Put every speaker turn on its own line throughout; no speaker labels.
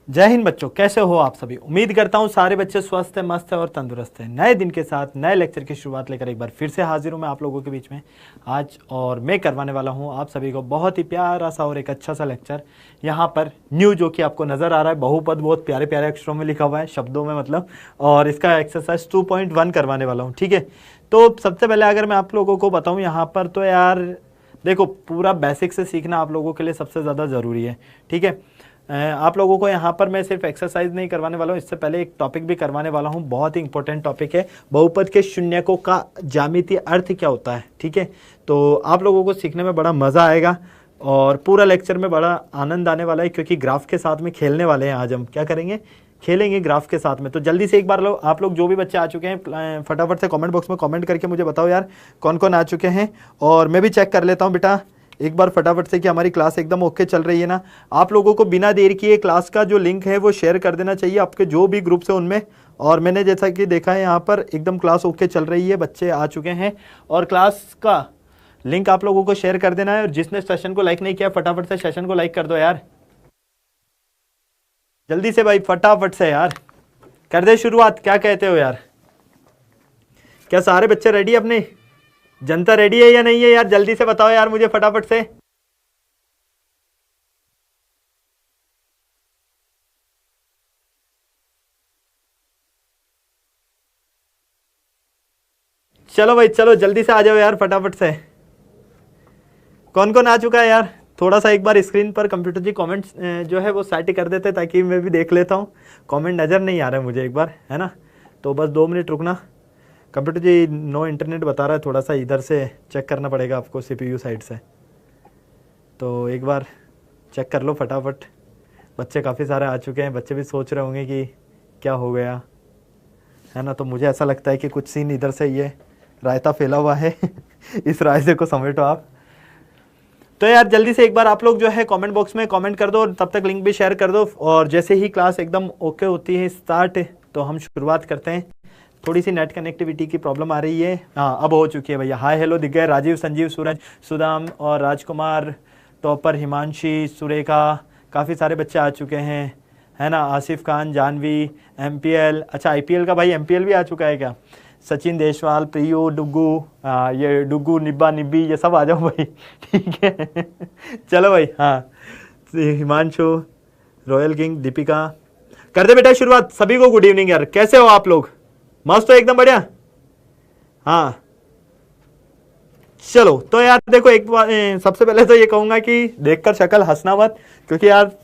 जय हिंद बच्चों, कैसे हो आप सभी। उम्मीद करता हूँ सारे बच्चे स्वस्थ है, मस्त है और तंदुरुस्त है। नए दिन के साथ नए लेक्चर की शुरुआत लेकर एक बार फिर से हाजिर हूँ मैं आप लोगों के बीच में आज। और मैं करवाने वाला हूँ आप सभी को बहुत ही प्यारा सा और एक अच्छा सा लेक्चर। यहाँ पर न्यू जो कि आपको नज़र आ रहा है, बहुपद बहुत प्यारे प्यारे अक्षरों में लिखा हुआ है, शब्दों में मतलब। और इसका एक्सरसाइज 2.1 करवाने वाला हूँ, ठीक है। तो सबसे पहले अगर मैं आप लोगों को बताऊँ यहाँ पर, तो यार देखो, पूरा बेसिक से सीखना आप लोगों के लिए सबसे ज़्यादा ज़रूरी है, ठीक है। आप लोगों को यहाँ पर मैं सिर्फ एक्सरसाइज नहीं करवाने वाला हूँ, इससे पहले एक टॉपिक भी करवाने वाला हूँ। बहुत ही इंपॉर्टेंट टॉपिक है, बहुपद के शून्यकों का ज्यामितीय अर्थ क्या होता है, ठीक है। तो आप लोगों को सीखने में बड़ा मज़ा आएगा और पूरा लेक्चर में बड़ा आनंद आने वाला है, क्योंकि ग्राफ के साथ में खेलने वाले हैं। आज हम क्या करेंगे, खेलेंगे ग्राफ के साथ में। तो जल्दी से एक बार आप लोग जो भी बच्चे आ चुके हैं, फटाफट से कमेंट बॉक्स में कमेंट करके मुझे बताओ यार कौन कौन आ चुके हैं। और मैं भी चेक कर लेता हूँ बेटा एक बार फटाफट से कि हमारी क्लास एकदम ओके चल रही है ना। आप लोगों को बिना देर किए क्लास का जो लिंक है वो शेयर कर देना चाहिए आपके जो भी ग्रुप्स है उनमें। और मैंने जैसा कि देखा है यहाँ पर एकदम क्लास ओके चल रही है, बच्चे आ चुके हैं और क्लास का लिंक आप लोगों को शेयर कर देना है। और जिसने सेशन को लाइक नहीं किया फटाफट से सेशन को लाइक कर दो यार, जल्दी से भाई, फटाफट से यार कर दे शुरुआत। क्या कहते हो यार, क्या सारे बच्चे रेडी, अपने जनता रेडी है या नहीं है यार, जल्दी से बताओ यार मुझे फटाफट से। चलो भाई चलो, जल्दी से आ जाओ यार फटाफट से। कौन कौन आ चुका है यार, थोड़ा सा एक बार स्क्रीन पर कंप्यूटर जी कमेंट्स जो है वो सेट कर देते ताकि मैं भी देख लेता हूँ। कमेंट नज़र नहीं आ रहा है मुझे एक बार, है ना। तो बस 2 मिनट रुकना। कंप्यूटर जी नो इंटरनेट बता रहा है, थोड़ा सा इधर से चेक करना पड़ेगा आपको CPU साइड से। तो एक बार चेक कर लो फटाफट। बच्चे काफ़ी सारे आ चुके हैं, बच्चे भी सोच रहे होंगे कि क्या हो गया, है ना। तो मुझे ऐसा लगता है कि कुछ सीन इधर से ये रायता फैला हुआ है इस रायते को समेटो आप। तो यार जल्दी से एक बार आप लोग जो है कमेंट बॉक्स में कमेंट कर दो और तब तक लिंक भी शेयर कर दो। और जैसे ही क्लास एकदम ओके होती है स्टार्ट, तो हम शुरुआत करते हैं। थोड़ी सी नेट कनेक्टिविटी की प्रॉब्लम आ रही है, हाँ अब हो चुकी है भैया। हाय हेलो दिख गए, राजीव, संजीव, सूरज, सुदाम और राजकुमार, टॉपर, हिमांशी, सुरेखा, काफ़ी सारे बच्चे आ चुके हैं, है ना। आसिफ खान, जानवी, MPL, अच्छा IPL का भाई MPL भी आ चुका है क्या। सचिन देशवाल, प्रियो, डुग्गू, ये डुग्गू, निब्बा, निब्बी, ये सब आ जाओ भाई ठीक है चलो भाई, हाँ हिमांशु, रॉयल किंग, दीपिका, कर दे बेटा शुरुआत। सभी को गुड इवनिंग यार, कैसे हो आप लोग, मस्त हो एकदम बढ़िया। हाँ चलो, तो यार देखो एक बार सबसे पहले तो ये कहूंगा कि देखकर शक्ल हंसना मत, क्योंकि यार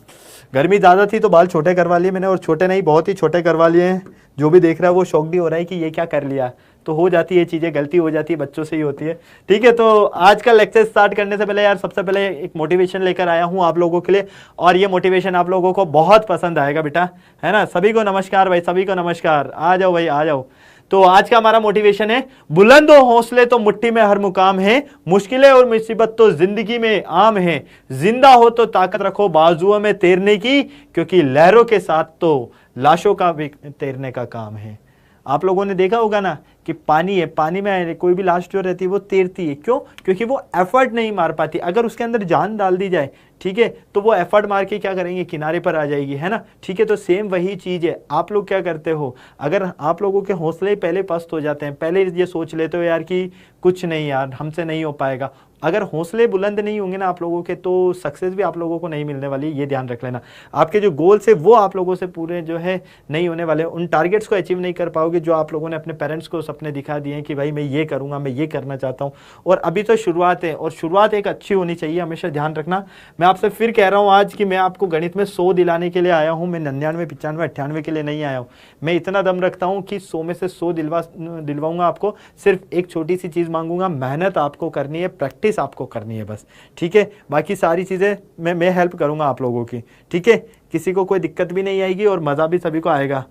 गर्मी ज़्यादा थी तो बाल छोटे करवा लिए मैंने, और छोटे नहीं बहुत ही छोटे करवा लिए हैं। जो भी देख रहा है वो शौक भी हो रहा है कि ये क्या कर लिया। तो हो जाती है चीज़ें, गलती हो जाती है, बच्चों से ही होती है, ठीक है। तो आज का लेक्चर स्टार्ट करने से पहले यार सबसे पहले एक मोटिवेशन लेकर आया हूँ आप लोगों के लिए, और ये मोटिवेशन आप लोगों को बहुत पसंद आएगा बेटा, है ना। सभी को नमस्कार भाई, सभी को नमस्कार, आ जाओ भाई आ जाओ। तो आज का हमारा मोटिवेशन है, बुलंद हो हौसले तो मुट्ठी में हर मुकाम है, मुश्किलें और मुसीबत तो जिंदगी में आम है, जिंदा हो तो ताकत रखो बाजुओं में तैरने की, क्योंकि लहरों के साथ तो लाशों का भी तैरने का काम है। आप लोगों ने देखा होगा ना कि पानी है, पानी में कोई भी लाश जो रहती है वो तैरती है, क्यों, क्योंकि वो एफर्ट नहीं मार पाती। अगर उसके अंदर जान डाल दी जाए, ठीक है, तो वो एफर्ट मार के क्या करेंगे, किनारे पर आ जाएगी, है ना, ठीक है। तो सेम वही चीज़ है, आप लोग क्या करते हो, अगर आप लोगों के हौसले पहले पस्त हो जाते हैं, पहले ये सोच लेते हो यार कि कुछ नहीं यार हमसे नहीं हो पाएगा, अगर हौसले बुलंद नहीं होंगे ना आप लोगों के, तो सक्सेस भी आप लोगों को नहीं मिलने वाली, ये ध्यान रख लेना। आपके जो गोल्स है वो आप लोगों से पूरे जो है नहीं होने वाले, उन टारगेट्स को अचीव नहीं कर पाओगे जो आप लोगों ने अपने पेरेंट्स को सपने दिखा दिए हैं कि भाई मैं ये करूँगा, मैं ये करना चाहता हूँ। और अभी तो शुरुआत है, और शुरुआत एक अच्छी होनी चाहिए, हमेशा ध्यान रखना। मैं आपसे फिर कह रहा हूँ आज कि मैं आपको गणित में 100 दिलाने के लिए आया हूँ, मैं 99, 95, 98 के लिए नहीं आया हूँ। मैं इतना दम रखता हूँ कि 100 में से 100 दिलवाऊंगा आपको। सिर्फ एक छोटी सी चीज़ मांगूंगा, मेहनत आपको करनी है, प्रैक्टिस आपको करनी है बस, ठीक है। बाकी सारी चीज़ें मैं हेल्प करूंगा आप लोगों की, ठीक है। किसी को कोई दिक्कत भी नहीं आएगी और मज़ा भी सभी को आएगा।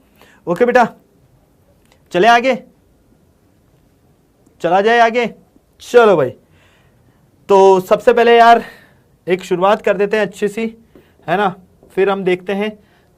ओके बेटा, चले आगे, चला जाए आगे। चलो भाई, तो सबसे पहले यार एक शुरुआत कर देते हैं अच्छी सी, है ना, फिर हम देखते हैं।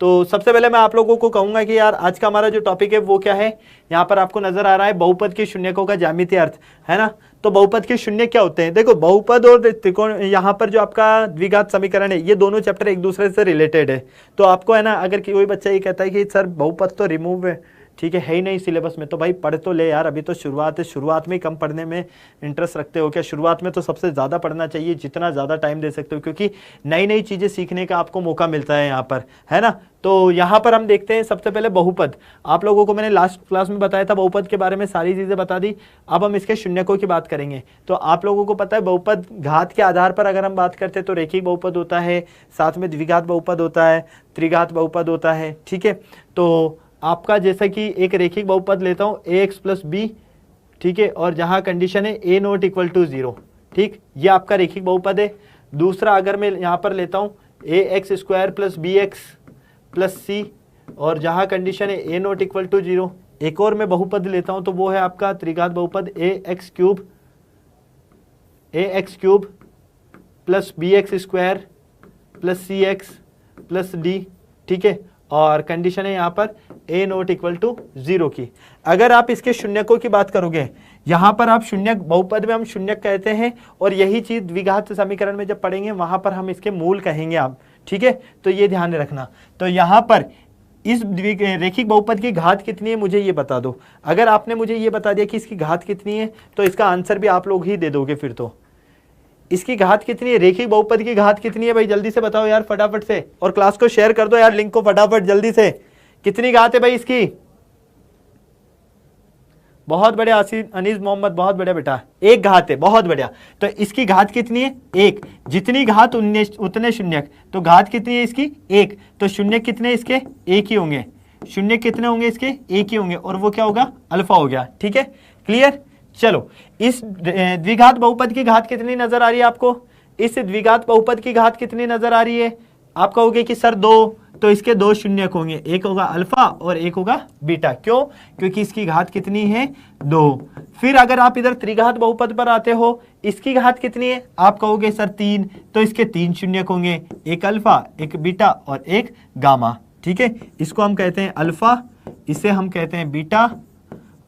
तो सबसे पहले मैं आप लोगों को कहूंगा कि यार आज का हमारा जो टॉपिक है वो क्या है, यहाँ पर आपको नजर आ रहा है बहुपद के शून्यकों का ज्यामितीय अर्थ, है ना। तो बहुपद के शून्य क्या होते हैं, देखो बहुपद और त्रिकोण, यहाँ पर जो आपका द्विघात समीकरण है ये दोनों चैप्टर एक दूसरे से रिलेटेड है। तो आपको है ना, अगर कोई बच्चा ये कहता है कि सर बहुपद तो रिमूव है, ठीक है ही नहीं सिलेबस में, तो भाई पढ़ तो ले यार, अभी तो शुरुआत है, शुरुआत में कम पढ़ने में इंटरेस्ट रखते हो क्या? शुरुआत में तो सबसे ज़्यादा पढ़ना चाहिए, जितना ज़्यादा टाइम दे सकते हो, क्योंकि नई नई चीज़ें सीखने का आपको मौका मिलता है यहाँ पर, है ना। तो यहाँ पर हम देखते हैं सबसे पहले बहुपद। आप लोगों को मैंने लास्ट क्लास में बताया था बहुपद के बारे में, सारी चीज़ें बता दी। अब हम इसके शून्यकों की बात करेंगे। तो आप लोगों को पता है बहुपद घात के आधार पर अगर हम बात करते हैं तो रेखिक बहुपद होता है, साथ में द्विघात बहुपद होता है, त्रिघात बहुपद होता है, ठीक है। तो आपका जैसा कि एक रेखिक बहुपद लेता हूँ ax प्लस बी, ठीक है, और जहाँ कंडीशन है a नॉट इक्वल टू 0, ठीक, ये आपका रेखिक बहुपद है। दूसरा अगर मैं यहाँ पर लेता हूँ ax square plus b x plus c, और जहाँ कंडीशन है a नॉट इक्वल टू 0। एक और मैं बहुपद लेता हूँ तो वो है आपका त्रिघात बहुपद ax cube plus b x square plus c x plus d, ठीक है, और कंडीशन है यहाँ पर a नॉट इक्वल टू 0 की। अगर आप इसके शून्यकों की बात करोगे, यहाँ पर आप शून्यक, बहुपद में हम शून्यक कहते हैं, और यही चीज द्विघात समीकरण में जब पढ़ेंगे वहां पर हम इसके मूल कहेंगे आप, ठीक है। तो ये ध्यान में रखना। तो यहाँ पर इस रेखिक बहुपद की घात कितनी है मुझे ये बता दो। अगर आपने मुझे ये बता दिया कि इसकी घात कितनी है तो इसका आंसर भी आप लोग ही दे दोगे। फिर तो इसकी घात कितनी है, रेखिक बहुपद की घात कितनी है भाई, जल्दी से बताओ यार फटाफट से, और क्लास को शेयर कर दो यार, लिंक को फटाफट जल्दी से। कितनी घात है भाई इसकी? बहुत बढ़िया अनीस मोहम्मद, बहुत बढ़िया बेटा, एक घात है, बहुत बढ़िया। तो इसकी घात कितनी है? एक। जितनी घात उतने शून्यक, तो घात कितनी है इसकी? एक। तो शून्य कितने इसके? एक ही होंगे। शून्य कितने होंगे इसके? एक ही होंगे, और वो क्या होगा? अल्फा हो गया, ठीक है, क्लियर। चलो, इस द्विघात बहुपद की घात कितनी नजर आ रही है आपको? इस द्विघात बहुपद की घात कितनी नजर आ रही है? आप कहोगे कि सर 2, तो इसके 2 शून्यक होंगे, एक होगा अल्फा और एक होगा बीटा। क्यों? क्योंकि इसकी घात कितनी है? 2। फिर अगर आप इधर त्रिघात बहुपद पर आते हो, इसकी घात कितनी है? आप कहोगे सर 3, तो इसके 3 शून्यक होंगे, एक अल्फा, एक बीटा और एक गामा, ठीक है। इसको हम कहते हैं अल्फा, इसे हम कहते हैं बीटा,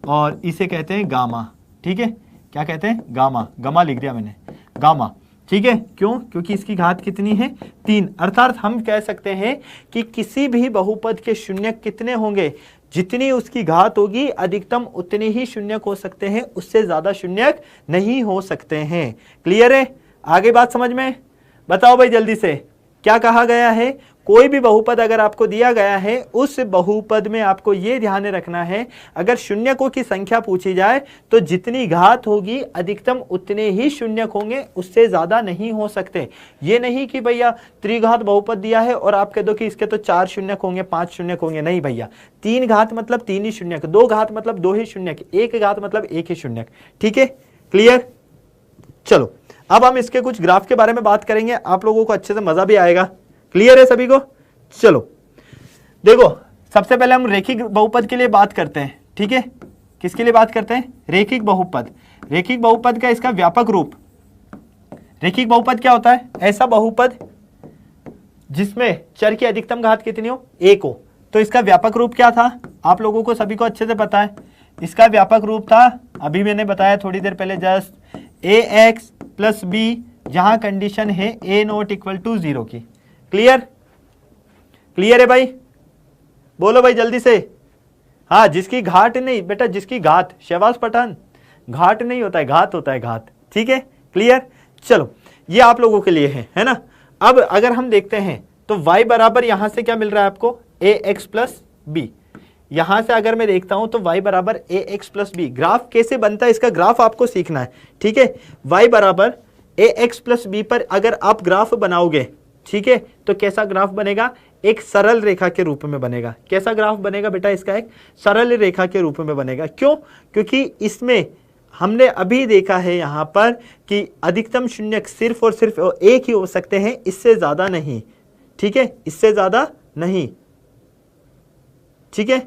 और इसे कहते हैं गामा, ठीक है। क्या कहते हैं? गामा। गामा लिख दिया मैंने, गामा, ठीक है। क्यों? क्योंकि इसकी घात कितनी है? 3। अर्थात हम कह सकते हैं कि किसी भी बहुपद के शून्यक कितने होंगे? जितनी उसकी घात होगी अधिकतम उतने ही शून्यक हो सकते हैं, उससे ज्यादा शून्यक नहीं हो सकते हैं। क्लियर है? आगे बात समझ में? बताओ भाई जल्दी से, क्या कहा गया है? कोई भी बहुपद अगर आपको दिया गया है, उस बहुपद में आपको यह ध्यान रखना है, अगर शून्यकों की संख्या पूछी जाए तो जितनी घात होगी अधिकतम उतने ही शून्यक होंगे, उससे ज्यादा नहीं हो सकते। ये नहीं कि भैया त्रिघात बहुपद दिया है और आप कह दो कि इसके तो 4 शून्यक होंगे, 5 शून्यक होंगे। नहीं भैया, 3 घात मतलब 3 ही शून्यक, 2 घात मतलब 2 ही शून्यक, 1 घात मतलब 1 ही शून्यक, ठीक है, क्लियर। चलो, अब हम इसके कुछ ग्राफ के बारे में बात करेंगे, आप लोगों को अच्छे से मजा भी आएगा। क्लियर है सभी को? चलो देखो, सबसे पहले हम रेखिक बहुपद के लिए बात करते हैं, ठीक है। किसके लिए बात करते हैं? रेखिक बहुपद। रेखिक बहुपद का इसका व्यापक रूप, रेखिक बहुपद क्या होता है? ऐसा बहुपद जिसमें चर की अधिकतम घात कितनी हो? 1 हो। तो इसका व्यापक रूप क्या था? आप लोगों को सभी को अच्छे से पता है। इसका व्यापक रूप था, अभी मैंने बताया थोड़ी देर पहले जस्ट, ax प्लस बी, जहां कंडीशन है a नॉट इक्वल टू 0 की। क्लियर? क्लियर है भाई? बोलो भाई जल्दी से। हाँ, जिसकी घाट नहीं बेटा, जिसकी घात, शहबाज पठान, घाट नहीं होता है, घात होता है, घात, ठीक है, क्लियर। चलो, ये आप लोगों के लिए है ना। अब अगर हम देखते हैं तो y बराबर यहां से क्या मिल रहा है आपको? ax plus B. यहां से अगर मैं देखता हूं तो y बराबर ax प्लस बी। ग्राफ कैसे बनता है इसका, ग्राफ आपको सीखना है, ठीक है। y बराबर ax प्लस बी पर अगर आप ग्राफ बनाओगे, ठीक है, तो कैसा ग्राफ बनेगा? एक सरल रेखा के रूप में बनेगा। कैसा ग्राफ बनेगा बेटा इसका? एक सरल रेखा के रूप में बनेगा। क्यों? क्योंकि इसमें हमने अभी देखा है यहां पर कि अधिकतम शून्यक सिर्फ और सिर्फ एक ही हो सकते हैं, इससे ज्यादा नहीं, ठीक है, इससे ज्यादा नहीं, ठीक है।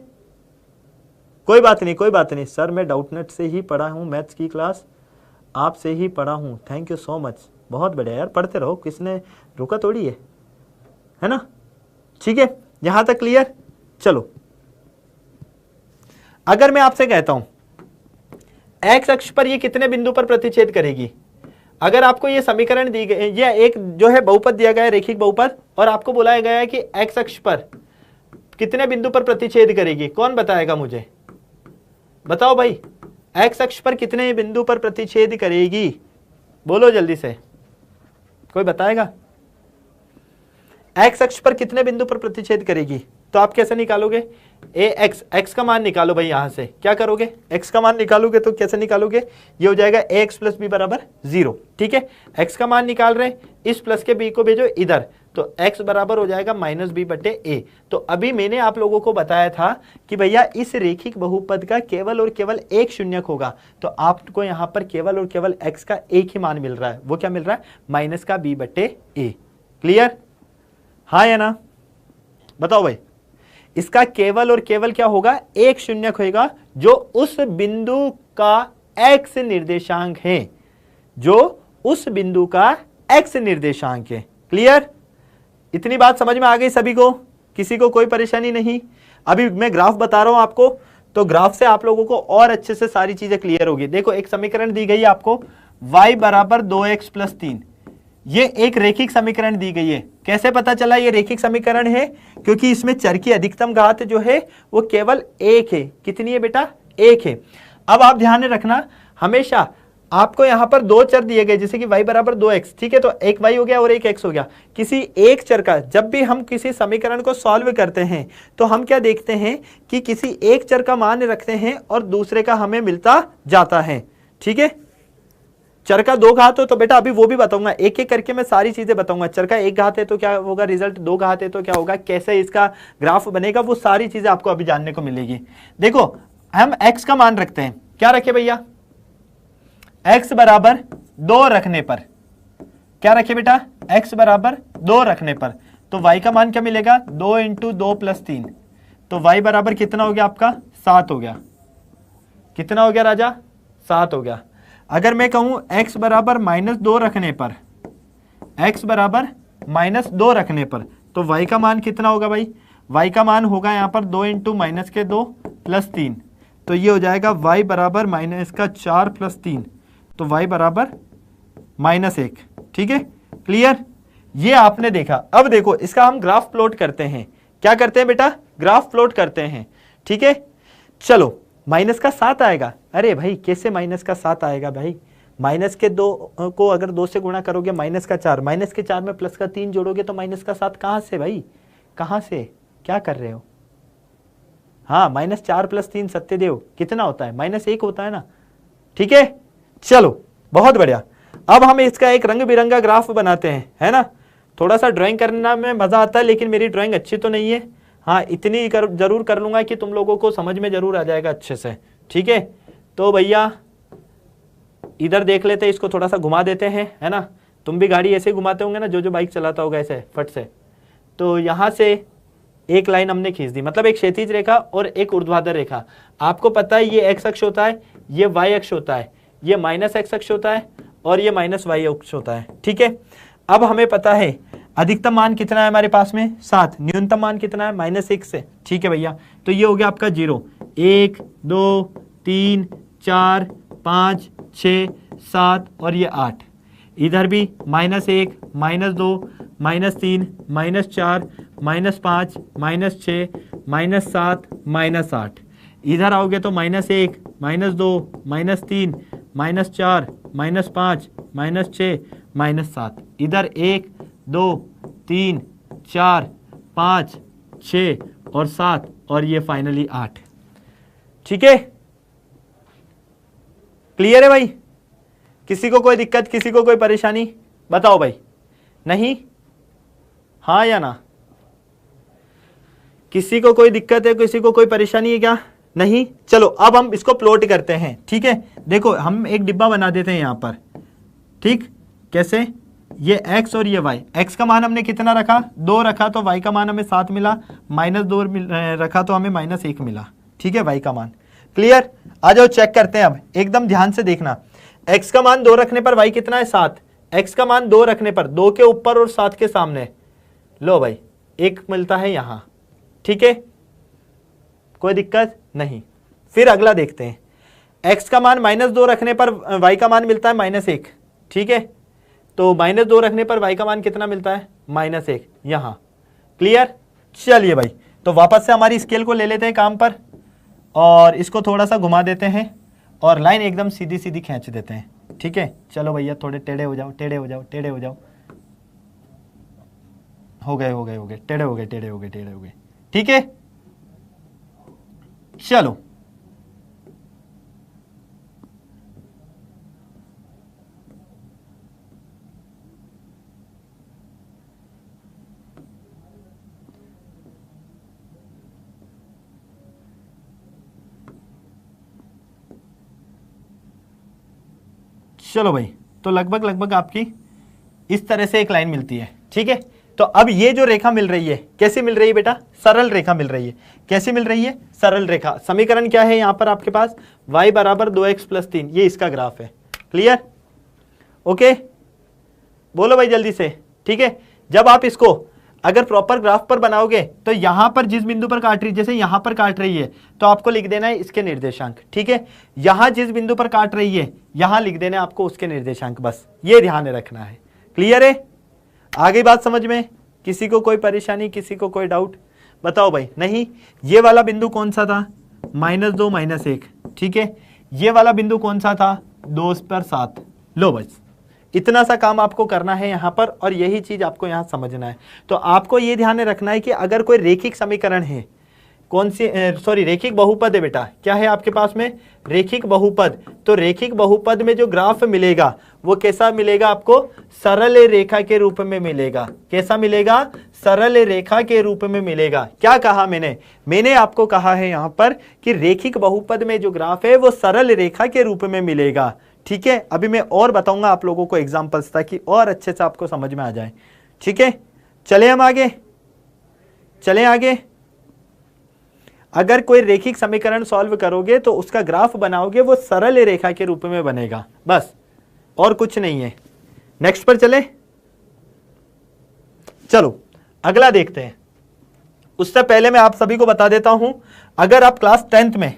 कोई बात नहीं, कोई बात नहीं सर, मैं डाउटनेट से ही पढ़ा हूं, मैथ्स की क्लास आपसे ही पढ़ा हूं, थैंक यू सो मच, बहुत बढ़िया यार, पढ़ते रहो, किसने रोका थोड़ी है ना, ठीक है। यहां तक क्लियर। चलो अगर मैं आपसे कहता हूं एक्स अक्ष पर ये कितने बिंदु पर प्रतिच्छेद करेगी, अगर आपको ये समीकरण दी गई, ये एक जो है बहुपद दिया गया है, रेखिक बहुपद, और आपको बुलाया गया है कि एक्स अक्ष पर कितने बिंदु पर प्रतिच्छेद करेगी, कौन बताएगा मुझे, बताओ भाई, एक्स अक्ष पर कितने बिंदु पर प्रतिच्छेद करेगी, बोलो जल्दी से, कोई बताएगा? एक्स अक्ष पर कितने बिंदु पर प्रतिच्छेद करेगी? तो आप कैसे निकालोगे? एक्स का मान निकालो भाई, यहां से क्या करोगे, एक्स का मान निकालोगे तो कैसे निकालोगे, ये हो जाएगा एक्स प्लस बी बराबर 0। ठीक है, एक्स का मान निकाल रहे हैं, इस प्लस के बी को भेजो इधर, तो एक्स बराबर हो जाएगा माइनस बी बटे ए। तो अभी मैंने आप लोगों को बताया था कि भैया इस रेखिक बहुपद का केवल और केवल एक शून्यक होगा, तो आपको यहां पर केवल और केवल एक्स का एक ही मान मिल रहा है, वो क्या मिल रहा है, माइनस का बी बटे ए। क्लियर, हाँ या ना, बताओ भाई, इसका केवल और केवल क्या होगा, एक शून्यक होगा, जो उस बिंदु का एक्स निर्देशांक है, जो उस बिंदु का एक्स निर्देशांक है। क्लियर, इतनी बात समझ में आ गई सभी को, किसी को कोई परेशानी नहीं? अभी मैं ग्राफ बता रहा हूं आपको, तो ग्राफ से आप लोगों को और अच्छे से सारी चीजें क्लियर होगी। देखो एक समीकरण दी गई है आपको, y बराबर 2x प्लस 3, ये एक रेखिक समीकरण दी गई है। कैसे पता चला ये रेखिक समीकरण है? क्योंकि इसमें चर की अधिकतम घात जो है वो केवल एक है। कितनी है बेटा? एक है। अब आप ध्यान में रखना, हमेशा आपको यहां पर दो चर दिए गए, जैसे कि y बराबर 2x, ठीक है, तो एक y हो गया और एक x हो गया। किसी एक चर का जब भी हम किसी समीकरण को सॉल्व करते हैं तो हम क्या देखते हैं कि किसी एक चर का मान रखते हैं और दूसरे का हमें मिलता जाता है। ठीक है, चर का दो घात हो तो बेटा अभी वो भी बताऊंगा, एक एक करके मैं सारी चीजें बताऊंगा। चर का एक घात है तो क्या होगा रिजल्ट, दो घात है तो क्या होगा, कैसे इसका ग्राफ बनेगा, वो सारी चीजें आपको अभी जानने को मिलेगी। देखो हम x का मान रखते हैं, क्या रखे भैया, x बराबर 2 रखने पर, क्या रखे बेटा, x बराबर 2 रखने पर, तो y का मान क्या मिलेगा, 2 × 2 + 3, तो y बराबर कितना हो गया आपका, 7 हो गया। कितना हो गया राजा, 7 हो गया। अगर मैं कहूं x बराबर -2 रखने पर, x बराबर -2 रखने पर, तो y का मान कितना होगा भाई, y का मान होगा यहाँ पर 2 × -2 + 3, तो ये हो जाएगा y बराबर -4 + 3, तो y बराबर -1। ठीक है, क्लियर, ये आपने देखा। अब देखो इसका हम ग्राफ प्लॉट करते हैं। क्या करते हैं बेटा, ग्राफ प्लॉट करते हैं। ठीक है, चलो माइनस का 7 आएगा। अरे भाई कैसे माइनस का 7 आएगा भाई, माइनस के 2 को अगर 2 से गुणा करोगे माइनस का 4, माइनस के 4 में प्लस का 3 जोड़ोगे तो माइनस का 7 कहां से भाई, कहां से, क्या कर रहे हो? हाँ, -4 + 3 सत्यदेव कितना होता है, -1 होता है ना। ठीक है, चलो बहुत बढ़िया। अब हम इसका एक रंग बिरंगा ग्राफ बनाते हैं, है ना। थोड़ा सा ड्राइंग करना में मजा आता है, लेकिन मेरी ड्राइंग अच्छी तो नहीं है। हाँ, इतनी जरूर कर लूंगा कि तुम लोगों को समझ में जरूर आ जाएगा अच्छे से। ठीक है, तो भैया इधर देख लेते हैं, इसको थोड़ा सा घुमा देते हैं, है ना। तुम भी गाड़ी ऐसे घुमाते होंगे ना, जो बाइक चलाता होगा ऐसे फट से। तो यहाँ से एक लाइन हमने खींच दी, मतलब एक क्षैतिज रेखा और एक ऊर्ध्वाधर रेखा। आपको पता है ये x अक्ष होता है, ये y अक्ष होता है, ये -x अक्ष होता है और ये -y अक्ष होता है। ठीक है, अब हमें पता है अधिकतम मान कितना है हमारे पास में, 7, न्यूनतम मान कितना है, -1 से। ठीक है भैया, तो ये हो गया आपका 0, 1 2 3 4 5 6 7 और ये 8। इधर भी -1 -2 -3 -4 -5 -6 -7 -8। इधर आओगे तो -1 -2 -3 -4 -5 -6 -7। इधर 1 2 3 4 5 6 और 7 और ये फाइनली 8। ठीक है, क्लियर है भाई? किसी को कोई दिक्कत, किसी को कोई परेशानी, बताओ भाई। नहीं, हाँ या ना? किसी को कोई दिक्कत है, किसी को कोई परेशानी है क्या? नहीं, चलो अब हम इसको प्लॉट करते हैं। ठीक है, देखो हम एक डिब्बा बना देते हैं यहां पर। ठीक, कैसे, ये x और ये y। x का मान हमने कितना रखा, 2 रखा, तो y का मान हमें 7 मिला, -2 रखा तो हमें -1 मिला। ठीक है, y का मान। क्लियर, आ जाओ चेक करते हैं। अब एकदम ध्यान से देखना, x का मान 2 रखने पर y कितना है, 7। x का मान 2 रखने पर 2 के ऊपर और 7 के सामने, लो भाई 1 मिलता है यहाँ। ठीक है, कोई दिक्कत नहीं। फिर अगला देखते हैं, x का मान -2 रखने पर y का मान मिलता है -1, ठीक है। तो -2 रखने पर y का मान कितना मिलता है? -1, यहां क्लियर। चलिए भाई, तो वापस से हमारी स्केल को ले लेते हैं काम पर और इसको थोड़ा सा घुमा देते हैं और लाइन एकदम सीधी सीधी खींच देते हैं, ठीक है। चलो भैया थोड़े टेढ़े हो जाओ, टेढ़े हो जाओ, टेढ़े हो जाओ, हो गए हो गए हो गए, टेढ़े हो गए, टेढ़े हो गए, टेढ़े हो गए, ठीक है। चलो चलो भाई, तो लगभग लगभग आपकी इस तरह से एक लाइन मिलती है, ठीक है। तो अब ये जो रेखा मिल रही है कैसी मिल रही है बेटा? सरल रेखा मिल रही है। कैसी मिल रही है? सरल रेखा। समीकरण क्या है यहां पर आपके पास? y बराबर 2x + 3, ये इसका ग्राफ है। क्लियर? ओके, बोलो भाई जल्दी से, ठीक है। जब आप इसको अगर प्रॉपर ग्राफ पर बनाओगे तो यहां पर जिस बिंदु पर काट रही है, जैसे यहां पर काट रही है तो आपको लिख देना है इसके निर्देशांक, ठीक है। यहां जिस बिंदु पर काट रही है यहां लिख देना है आपको उसके निर्देशांक, बस ये ध्यान रखना है। क्लियर है? आगे बात समझ में? किसी को कोई परेशानी, किसी को कोई डाउट? बताओ भाई। नहीं, ये वाला बिंदु कौन सा था? -2 -1, ठीक है। ये वाला बिंदु कौन सा था? 2 पर 7। लो बस इतना सा काम आपको करना है यहां पर और यही चीज आपको यहां समझना है। तो आपको यह ध्यान रखना है कि अगर कोई रेखिक समीकरण है, कौन सी सॉरी रेखिक बहुपद है बेटा, क्या है आपके पास में? रेखिक बहुपद। तो रेखिक बहुपद में जो ग्राफ मिलेगा वो कैसा मिलेगा आपको? सरल रेखा के रूप में मिलेगा। कैसा मिलेगा? सरल रेखा के रूप में मिलेगा। क्या कहा मैंने? मैंने आपको कहा है यहां पर कि रेखिक बहुपद में जो ग्राफ है वो सरल रेखा के रूप में मिलेगा, ठीक है। अभी मैं और बताऊंगा आप लोगों को एग्जांपल्स ताकि और अच्छे से आपको समझ में आ जाए, ठीक है। चले हम आगे, चले आगे। अगर कोई रेखिक समीकरण सॉल्व करोगे तो उसका ग्राफ बनाओगे वो सरल रेखा के रूप में बनेगा, बस और कुछ नहीं है। नेक्स्ट पर चले। चलो अगला देखते हैं। उससे पहले मैं आप सभी को बता देता हूं, अगर आप क्लास 10th में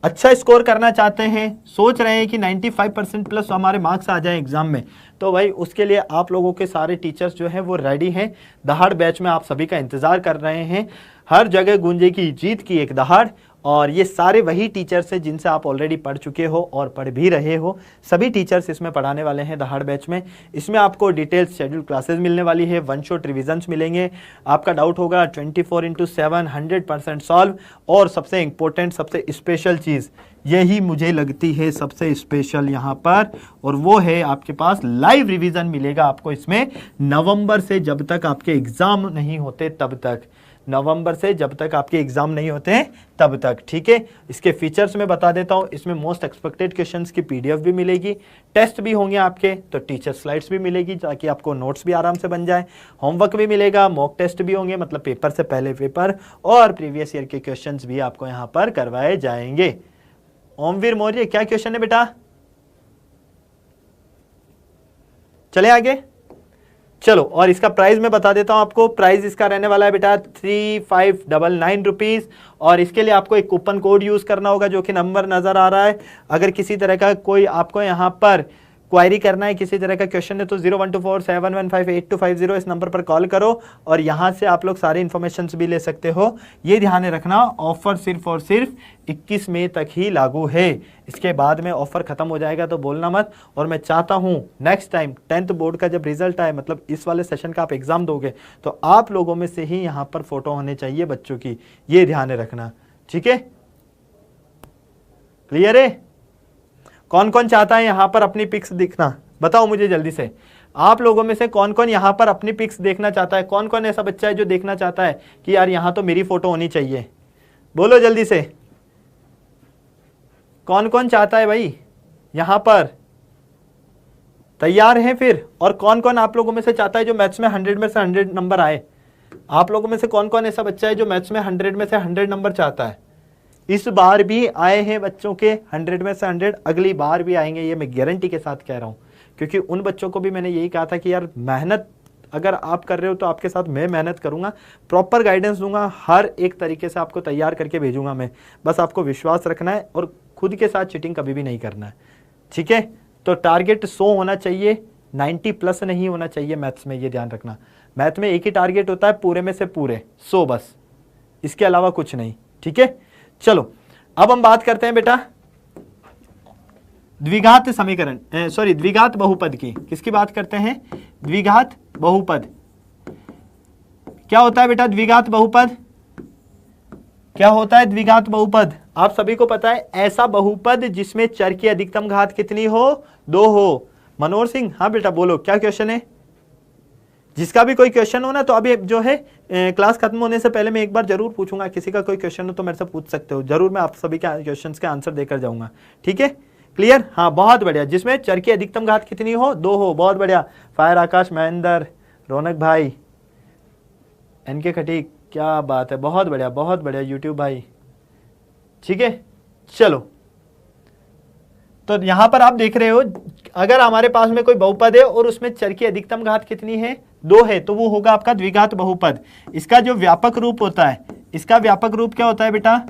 अच्छा स्कोर करना चाहते हैं, सोच रहे हैं कि 95% प्लस हमारे मार्क्स आ जाए एग्जाम में, तो भाई उसके लिए आप लोगों के सारे टीचर्स जो हैं वो रेडी हैं। दहाड़ बैच में आप सभी का इंतजार कर रहे हैं। हर जगह गूंजेगी जीत की एक दहाड़, और ये सारे वही टीचर्स हैं जिनसे आप ऑलरेडी पढ़ चुके हो और पढ़ भी रहे हो। सभी टीचर्स इसमें पढ़ाने वाले हैं दहाड़ बैच में। इसमें आपको डिटेल्स शेड्यूल क्लासेस मिलने वाली है, वन शॉट रिविजन्स मिलेंगे। आपका डाउट होगा 24/7 100% सॉल्व। और सबसे इंपॉर्टेंट, सबसे स्पेशल चीज़ यही मुझे लगती है सबसे स्पेशल यहाँ पर, और वो है आपके पास लाइव रिवीजन मिलेगा आपको इसमें नवंबर से, जब तक आपके एग्जाम नहीं होते तब तक। नवंबर से जब तक आपके एग्जाम नहीं होते हैं तब तक, ठीक है। इसके फीचर्स में बता देता हूं। इसमें मोस्ट एक्सपेक्टेड क्वेश्चंस की पीडीएफ भी मिलेगी, टेस्ट भी होंगे आपके, तो टीचर स्लाइड्स भी मिलेगी ताकि आपको नोट्स भी आराम से बन जाए। होमवर्क भी मिलेगा, मॉक टेस्ट भी होंगे, मतलब पेपर से पहले पेपर, और प्रीवियस ईयर के क्वेश्चंस भी आपको यहाँ पर करवाए जाएंगे। ओमवीर मौर्य, क्या क्वेश्चन है बेटा? चले आगे। चलो, और इसका प्राइस मैं बता देता हूं आपको। प्राइस इसका रहने वाला है बेटा 3599 रुपीज, और इसके लिए आपको एक कूपन कोड यूज करना होगा जो कि नंबर नजर आ रहा है। अगर किसी तरह का कोई आपको यहां पर क्वायरी करना है, किसी तरह का क्वेश्चन है, तो 012471585250 इस नंबर पर कॉल करो और यहां से आप लोग सारे इन्फॉर्मेशन भी ले सकते हो। ये ध्यान रखना, ऑफर सिर्फ और सिर्फ 21 मई तक ही लागू है। इसके बाद में ऑफर खत्म हो जाएगा, तो बोलना मत। और मैं चाहता हूं नेक्स्ट टाइम 10th बोर्ड का जब रिजल्ट आए, मतलब इस वाले सेशन का आप एग्जाम दोगे, तो आप लोगों में से ही यहां पर फोटो होने चाहिए बच्चों की, ये ध्यान रखना, ठीक है। क्लियर है? कौन कौन चाहता है यहां पर अपनी पिक्स दिखना? बताओ मुझे जल्दी से। आप लोगों में से कौन कौन यहां पर अपनी पिक्स देखना चाहता है? कौन कौन ऐसा बच्चा है जो देखना चाहता है कि यार यहां तो मेरी फोटो होनी चाहिए? बोलो जल्दी से, कौन कौन चाहता है भाई यहां पर? तैयार हैं फिर? और कौन कौन आप लोगों में से चाहता है जो मैथ्स में 100 में से 100 नंबर आए? आप लोगों में से कौन कौन ऐसा बच्चा है जो मैथ्स में 100 में से 100 नंबर चाहता है? इस बार भी आए हैं बच्चों के 100 में से 100, अगली बार भी आएंगे, ये मैं गारंटी के साथ कह रहा हूं, क्योंकि उन बच्चों को भी मैंने यही कहा था कि यार मेहनत अगर आप कर रहे हो तो आपके साथ मैं मेहनत करूंगा, प्रॉपर गाइडेंस दूंगा, हर एक तरीके से आपको तैयार करके भेजूंगा मैं। बस आपको विश्वास रखना है और खुद के साथ चीटिंग कभी भी नहीं करना है, ठीक है। तो टारगेट 100 होना चाहिए, 90 प्लस नहीं होना चाहिए मैथ्स में, ये ध्यान रखना। मैथ में एक ही टारगेट होता है, पूरे में से पूरे 100 बस, इसके अलावा कुछ नहीं, ठीक है। चलो अब हम बात करते हैं बेटा द्विघात समीकरण, सॉरी द्विघात बहुपद की। किसकी बात करते हैं? द्विघात बहुपद। क्या होता है बेटा द्विघात बहुपद? क्या होता है द्विघात बहुपद? आप सभी को पता है, ऐसा बहुपद जिसमें चर की अधिकतम घात कितनी हो? 2 हो। मनोहर सिंह, हाँ बेटा बोलो क्या क्वेश्चन है? जिसका भी कोई क्वेश्चन हो ना, तो अभी जो है क्लास खत्म होने से पहले मैं एक बार जरूर पूछूंगा, किसी का कोई क्वेश्चन हो तो मेरे से पूछ सकते हो, जरूर मैं आप सभी के क्वेश्चंस के आंसर देकर जाऊंगा, ठीक है। क्लियर? हाँ बहुत बढ़िया। जिसमें चर की अधिकतम घात कितनी हो? 2 हो। बहुत बढ़िया। फायर आकाश, महेंद्र, रौनक भाई, एनके खटीक, क्या बात है, बहुत बढ़िया बहुत बढ़िया यूट्यूब भाई, ठीक है। चलो तो यहां पर आप देख रहे हो, अगर हमारे पास में कोई बहुपद है और उसमें चर की अधिकतम घात कितनी है? 2 है, तो वो होगा आपका द्विघात बहुपद। इसका जो व्यापक रूप होता है, इसका व्यापक रूप क्या होता है बेटा?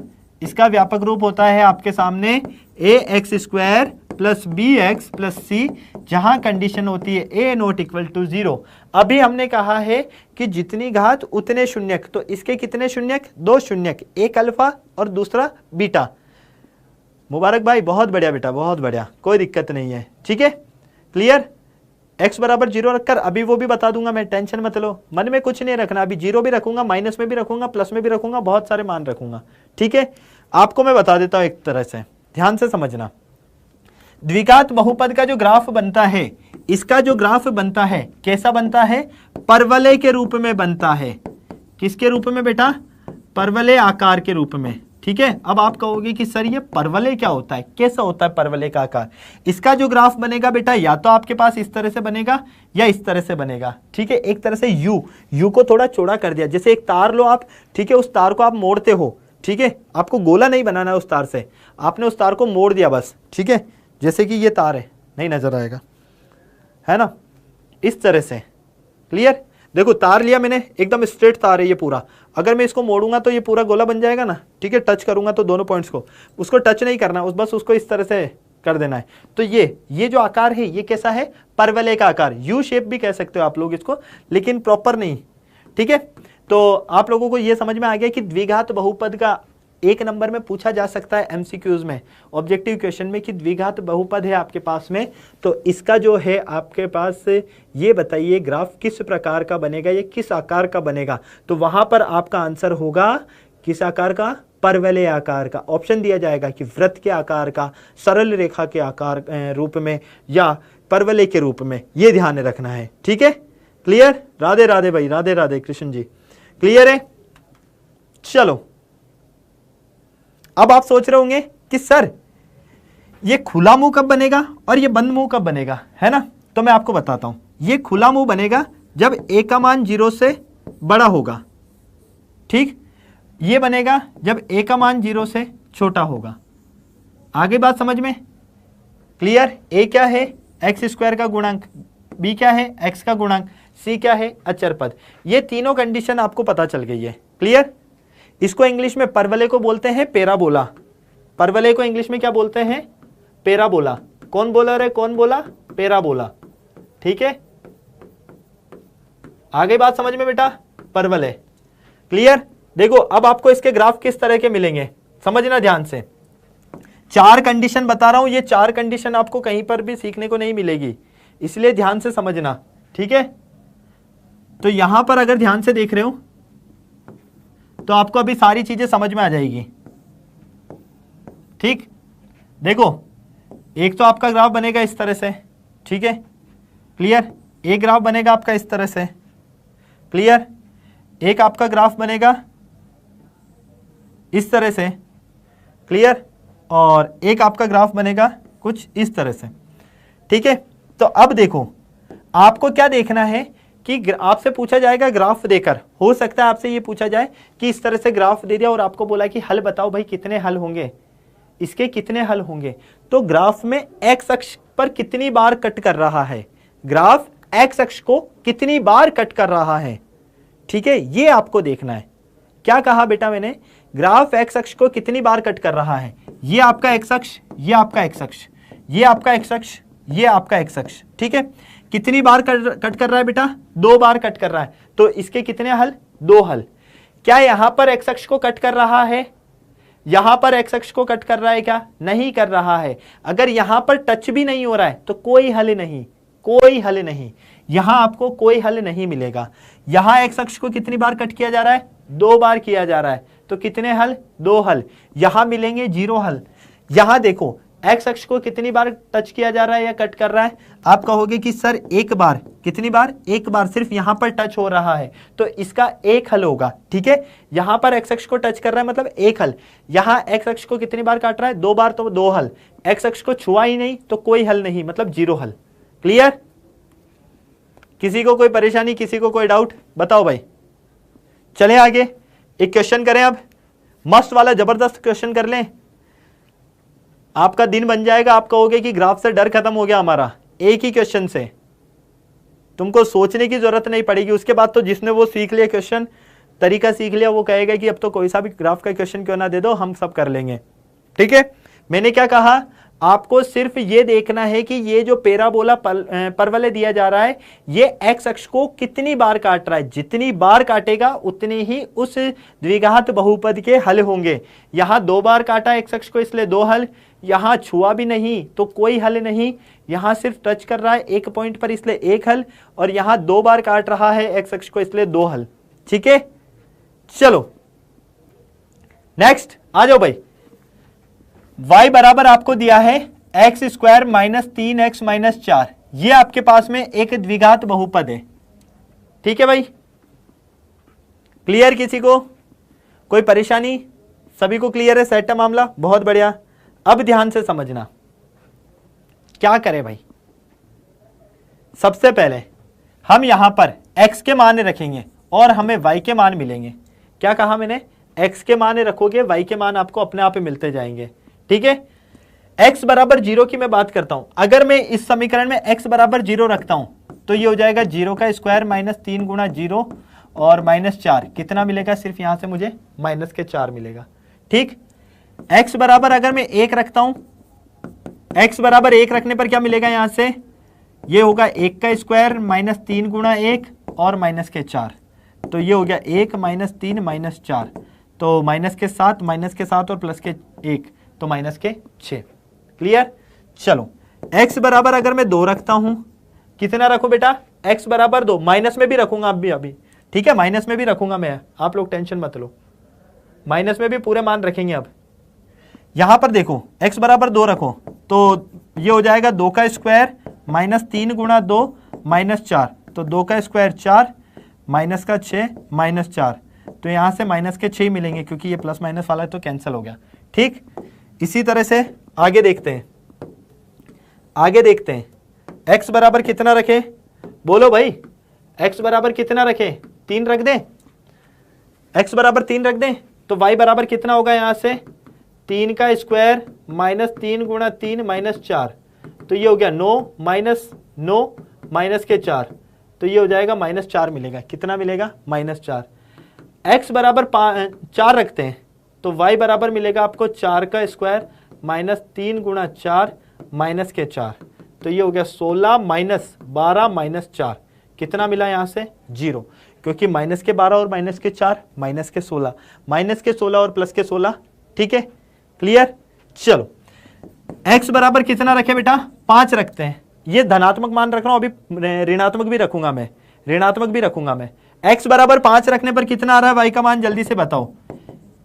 इसका व्यापक रूप होता है आपके सामने ax² plus bx plus c, जहां कंडीशन होती है a नॉट इक्वल टू 0। अभी हमने कहा है कि जितनी घात उतने शून्यक, तो इसके कितने शून्यक? 2 शून्यक, एक अल्फा और दूसरा बीटा। मुबारक भाई बहुत बढ़िया बेटा, बहुत बढ़िया, कोई दिक्कत नहीं है, ठीक है। क्लियर? x बराबर 0 रखकर, अभी वो भी बता दूंगा मैं, टेंशन मत लो, मन में कुछ नहीं रखना। अभी 0 भी रखूंगा, माइनस में भी रखूंगा, प्लस में भी रखूंगा, बहुत सारे मान रखूंगा, ठीक है। आपको मैं बता देता हूं एक तरह से, ध्यान से समझना। द्विघात बहुपद का जो ग्राफ बनता है, इसका जो ग्राफ बनता है कैसा बनता है? परवलय के रूप में बनता है। किसके रूप में बेटा? परवलय आकार के रूप में, ठीक है। अब आप कहोगे कि सर ये परवलय क्या होता है, कैसा होता है परवलय का आकार? इसका जो ग्राफ बनेगा बेटा, या तो आपके पास इस तरह से बनेगा या इस तरह से बनेगा, ठीक है। एक तरह से यू को थोड़ा चौड़ा कर दिया, जैसे एक तार लो आप, ठीक है, उस तार को आप मोड़ते हो, ठीक है। आपको गोला नहीं बनाना है उस तार से, आपने उस तार को मोड़ दिया बस, ठीक है। जैसे कि ये तार है, नहीं नजर आएगा, है ना, इस तरह से। क्लियर? देखो तार लिया मैंने, एकदम स्ट्रेट तार है ये पूरा, अगर मैं इसको मोड़ूंगा तो ये पूरा गोला बन जाएगा ना, ठीक है। टच करूंगा तो दोनों पॉइंट्स को, उसको टच नहीं करना, बस उसको इस तरह से कर देना है। तो ये जो आकार है ये कैसा है? परवलय का आकार, यू शेप भी कह सकते हो आप लोग इसको, लेकिन प्रॉपर नहीं, ठीक है। तो आप लोगों को ये समझ में आ गया कि द्विघात बहुपद का 1 नंबर में पूछा जा सकता है एमसीक्यूज में, ऑब्जेक्टिव क्वेश्चन में, कि द्विघात बहुपद है आपके पास में, तो इसका जो है आपके पास ये बताइए ग्राफ किस प्रकार का बनेगा, ये किस आकार का बनेगा? तो वहां पर आपका आंसर होगा किस आकार का? परवलय आकार का। ऑप्शन दिया जाएगा कि वृत्त के आकार का, सरल रेखा के आकार रूप में, या परवलय के रूप में, ये ध्यान रखना है, ठीक है। क्लियर? राधे राधे भाई, राधे राधे कृष्ण जी, क्लियर है? चलो अब आप सोच रहे होंगे कि सर ये खुला मुंह कब बनेगा और ये बंद मुंह कब बनेगा, है ना। तो मैं आपको बताता हूं, ये खुला मुंह बनेगा जब a का मान 0 से बड़ा होगा, ठीक। ये बनेगा जब a का मान 0 से छोटा होगा। आगे बात समझ में? क्लियर? a क्या है? x² का गुणांक, b क्या है? x का गुणांक, c क्या है? अचर पद। ये तीनों कंडीशन आपको पता चल गई है। क्लियर? इसको इंग्लिश में परवलय को बोलते हैं पैराबोला। परवलय को इंग्लिश में क्या बोलते हैं? पैराबोला। कौन बोला रे? कौन बोला? पैराबोला, ठीक है। आगे बात समझ में बेटा? परवलय। क्लियर? देखो अब आपको इसके ग्राफ किस तरह के मिलेंगे, समझना ध्यान से। 4 कंडीशन बता रहा हूं, ये 4 कंडीशन आपको कहीं पर भी सीखने को नहीं मिलेगी, इसलिए ध्यान से समझना, ठीक है। तो यहां पर अगर ध्यान से देख रहे हो तो आपको अभी सारी चीजें समझ में आ जाएगी, ठीक। देखो एक तो आपका ग्राफ बनेगा इस तरह से, ठीक है। क्लियर? एक ग्राफ बनेगा आपका इस तरह से। क्लियर? एक आपका ग्राफ बनेगा इस तरह से। क्लियर? और एक आपका ग्राफ बनेगा कुछ इस तरह से, ठीक है। तो अब देखो आपको क्या देखना है कि आपसे पूछा जाएगा ग्राफ देकर, हो सकता है आपसे ये पूछा जाए कि इस तरह से ग्राफ दे दिया और आपको बोला कि हल बताओ भाई, कितने हल होंगे, इसके कितने हल होंगे। तो ग्राफ में एक्स अक्ष पर कितनी बार कट कर रहा है, ग्राफ एक्स अक्ष को कितनी बार कट कर रहा है। ठीक है, ये आपको देखना है। क्या कहा बेटा मैंने, ग्राफ एक्स अक्ष को कितनी बार कट कर रहा है। ये आपका एक्स अक्ष, ये आपका एक्स अक्ष, ये आपका एक्स अक्ष, ये आपका एक्स अक्ष। ठीक है, कितनी बार कट कर रहा है बेटा, 2 बार कट कर रहा है। तो इसके कितने हल, 2 हल। क्या यहां पर एक्स अक्ष को कट कर रहा है, यहां पर एक्स अक्ष को कट कर रहा है क्या, नहीं कर रहा है। अगर यहां पर टच भी नहीं हो रहा है तो कोई हल नहीं, कोई हल नहीं, यहां आपको कोई हल नहीं मिलेगा। यहां एक्स अक्ष को कितनी बार कट किया जा रहा है, 2 बार किया जा रहा है, तो कितने हल, 2 हल। यहां मिलेंगे 0 हल। यहां देखो एक्स अक्ष को कितनी बार टच किया जा रहा है या कट कर रहा है, आप कहोगे कि सर 1 बार, कितनी बार, 1 बार सिर्फ यहां पर टच हो रहा है, तो इसका 1 हल होगा। ठीक है, यहां पर एक्स अक्ष को टच कर रहा है मतलब 1 हल। यहां एक्स अक्ष को कितनी बार काट रहा है, 2 बार, तो 2 हल। एक्स अक्ष को छुआ ही नहीं तो कोई हल नहीं, मतलब 0 हल। क्लियर, किसी को कोई परेशानी, किसी को कोई डाउट, बताओ भाई। चलें आगे, एक क्वेश्चन करें अब, मस्त वाला जबरदस्त क्वेश्चन कर लें, आपका दिन बन जाएगा। आप कहोगे कि ग्राफ से डर खत्म हो गया हमारा, एक ही क्वेश्चन से तुमको सोचने की जरूरत नहीं पड़ेगी। उसके बाद तो जिसने वो सीख लिया क्वेश्चन, तरीका सीख लिया, वो कहेगा कि अब तो कोई सा भी ग्राफ का क्वेश्चन क्यों ना दे दो, हम सब कर लेंगे। ठीक है, मैंने क्या कहा, आपको सिर्फ ये देखना है कि ये जो पैराबोला परवलय दिया जा रहा है, ये एक्स अक्ष को कितनी बार काट रहा है। जितनी बार काटेगा उतनी ही उस द्विघात बहुपद के हल होंगे। यहां 2 बार काटा एक्स अक्ष को, इसलिए 2 हल। यहां छुआ भी नहीं तो कोई हल नहीं, यहां सिर्फ टच कर रहा है 1 पॉइंट पर, इसलिए 1 हल। और यहां 2 बार काट रहा है एक्स अक्ष को, इसलिए 2 हल। ठीक है, चलो नेक्स्ट आ जाओ भाई। y बराबर आपको दिया है x square minus 3x minus 4, ये आपके पास में एक द्विघात बहुपद है। ठीक है भाई, क्लियर, किसी को कोई परेशानी, सभी को क्लियर है, सेट है मामला, बहुत बढ़िया। अब ध्यान से समझना, क्या करें भाई। सबसे पहले हम यहां पर x के मान रखेंगे और हमें y के मान मिलेंगे। क्या कहा मैंने, x के मान रखोगे, y के मान आपको अपने आप ही मिलते जाएंगे। ठीक है, x बराबर 0 की मैं बात करता हूं। अगर मैं इस समीकरण में x बराबर 0 रखता हूं तो ये हो जाएगा 0 का स्क्वायर माइनस 3 गुणा 0 और माइनस 4, कितना मिलेगा, सिर्फ यहां से मुझे माइनस के 4 मिलेगा। ठीक, x बराबर अगर मैं 1 रखता हूं, x बराबर 1 रखने पर क्या मिलेगा, यहां से ये होगा 1 का स्क्वायर माइनस 3 गुणा 1 और माइनस के 4, तो ये हो गया 1 माइनस 3 माइनस 4, तो माइनस के 7 और प्लस के 1, तो माइनस के 6। क्लियर, चलो x बराबर अगर मैं 2 रखता हूं, कितना रखो बेटा, x बराबर 2, माइनस में भी रखूंगा आप भी अभी। ठीक है, माइनस में भी रखूंगा मैं, आप लोग टेंशन मत लो, माइनस में भी पूरे मान रखेंगे। अब यहां पर देखो x बराबर 2 रखो तो ये हो जाएगा 2 का स्क्वायर माइनस 3 गुणा 2 माइनस 4, तो 2 का स्क्वायर 4 माइनस का 6 माइनस 4, तो यहां से माइनस के 6 मिलेंगे क्योंकि ये प्लस माइनस वाला है तो कैंसिल हो गया। ठीक, इसी तरह से आगे देखते हैं, आगे देखते हैं। x बराबर कितना रखें, बोलो भाई, x बराबर कितना रखें, 3 रख दें, x बराबर 3 रख दें, तो y बराबर कितना होगा, यहां से 3 का स्क्वायर माइनस 3 गुणा 3 माइनस 4, तो ये हो गया 9 माइनस 9 माइनस के 4, तो ये हो जाएगा माइनस 4 मिलेगा। कितना मिलेगा, माइनस 4। x बराबर 4 रखते हैं तो y बराबर मिलेगा आपको 4 का स्क्वायर माइनस 3 गुणा 4 माइनस के 4, तो ये हो गया 16 माइनस 12 माइनस 4, कितना मिला यहाँ से 0, क्योंकि माइनस के 12 और माइनस के 4 माइनस के 16, माइनस के 16 और प्लस के 16। ठीक है, क्लियर, चलो x बराबर कितना रखे बेटा, 5 रखते हैं। ये धनात्मक मान रख रहा हूं, अभी ऋणात्मक भी रखूंगा मैं, ऋणात्मक भी रखूंगा मैं। x बराबर 5 रखने पर कितना आ रहा है y का मान, जल्दी से बताओ।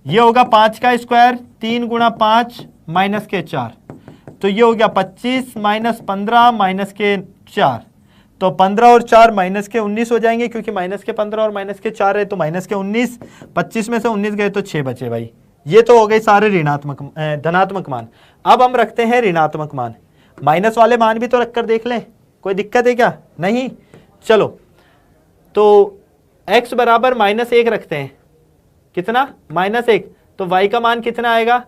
ये होगा 5 का स्क्वायर 3 गुणा 5 माइनस के 4, तो ये हो गया 25 माइनस 15 माइनस के 4, तो 15 और 4 माइनस के 19 हो जाएंगे, क्योंकि माइनस के 15 और माइनस के 4 है तो माइनस के 19, 25 में से 19 गए तो 6 बचे भाई। ये तो हो गए सारे ऋणात्मक धनात्मक मान। अब हम रखते हैं ऋणात्मक मान, माइनस वाले मान भी तो रखकर देख लें, कोई दिक्कत है क्या, नहीं। चलो तो x बराबर -1 रखते हैं, कितना, -1, तो y का मान कितना आएगा,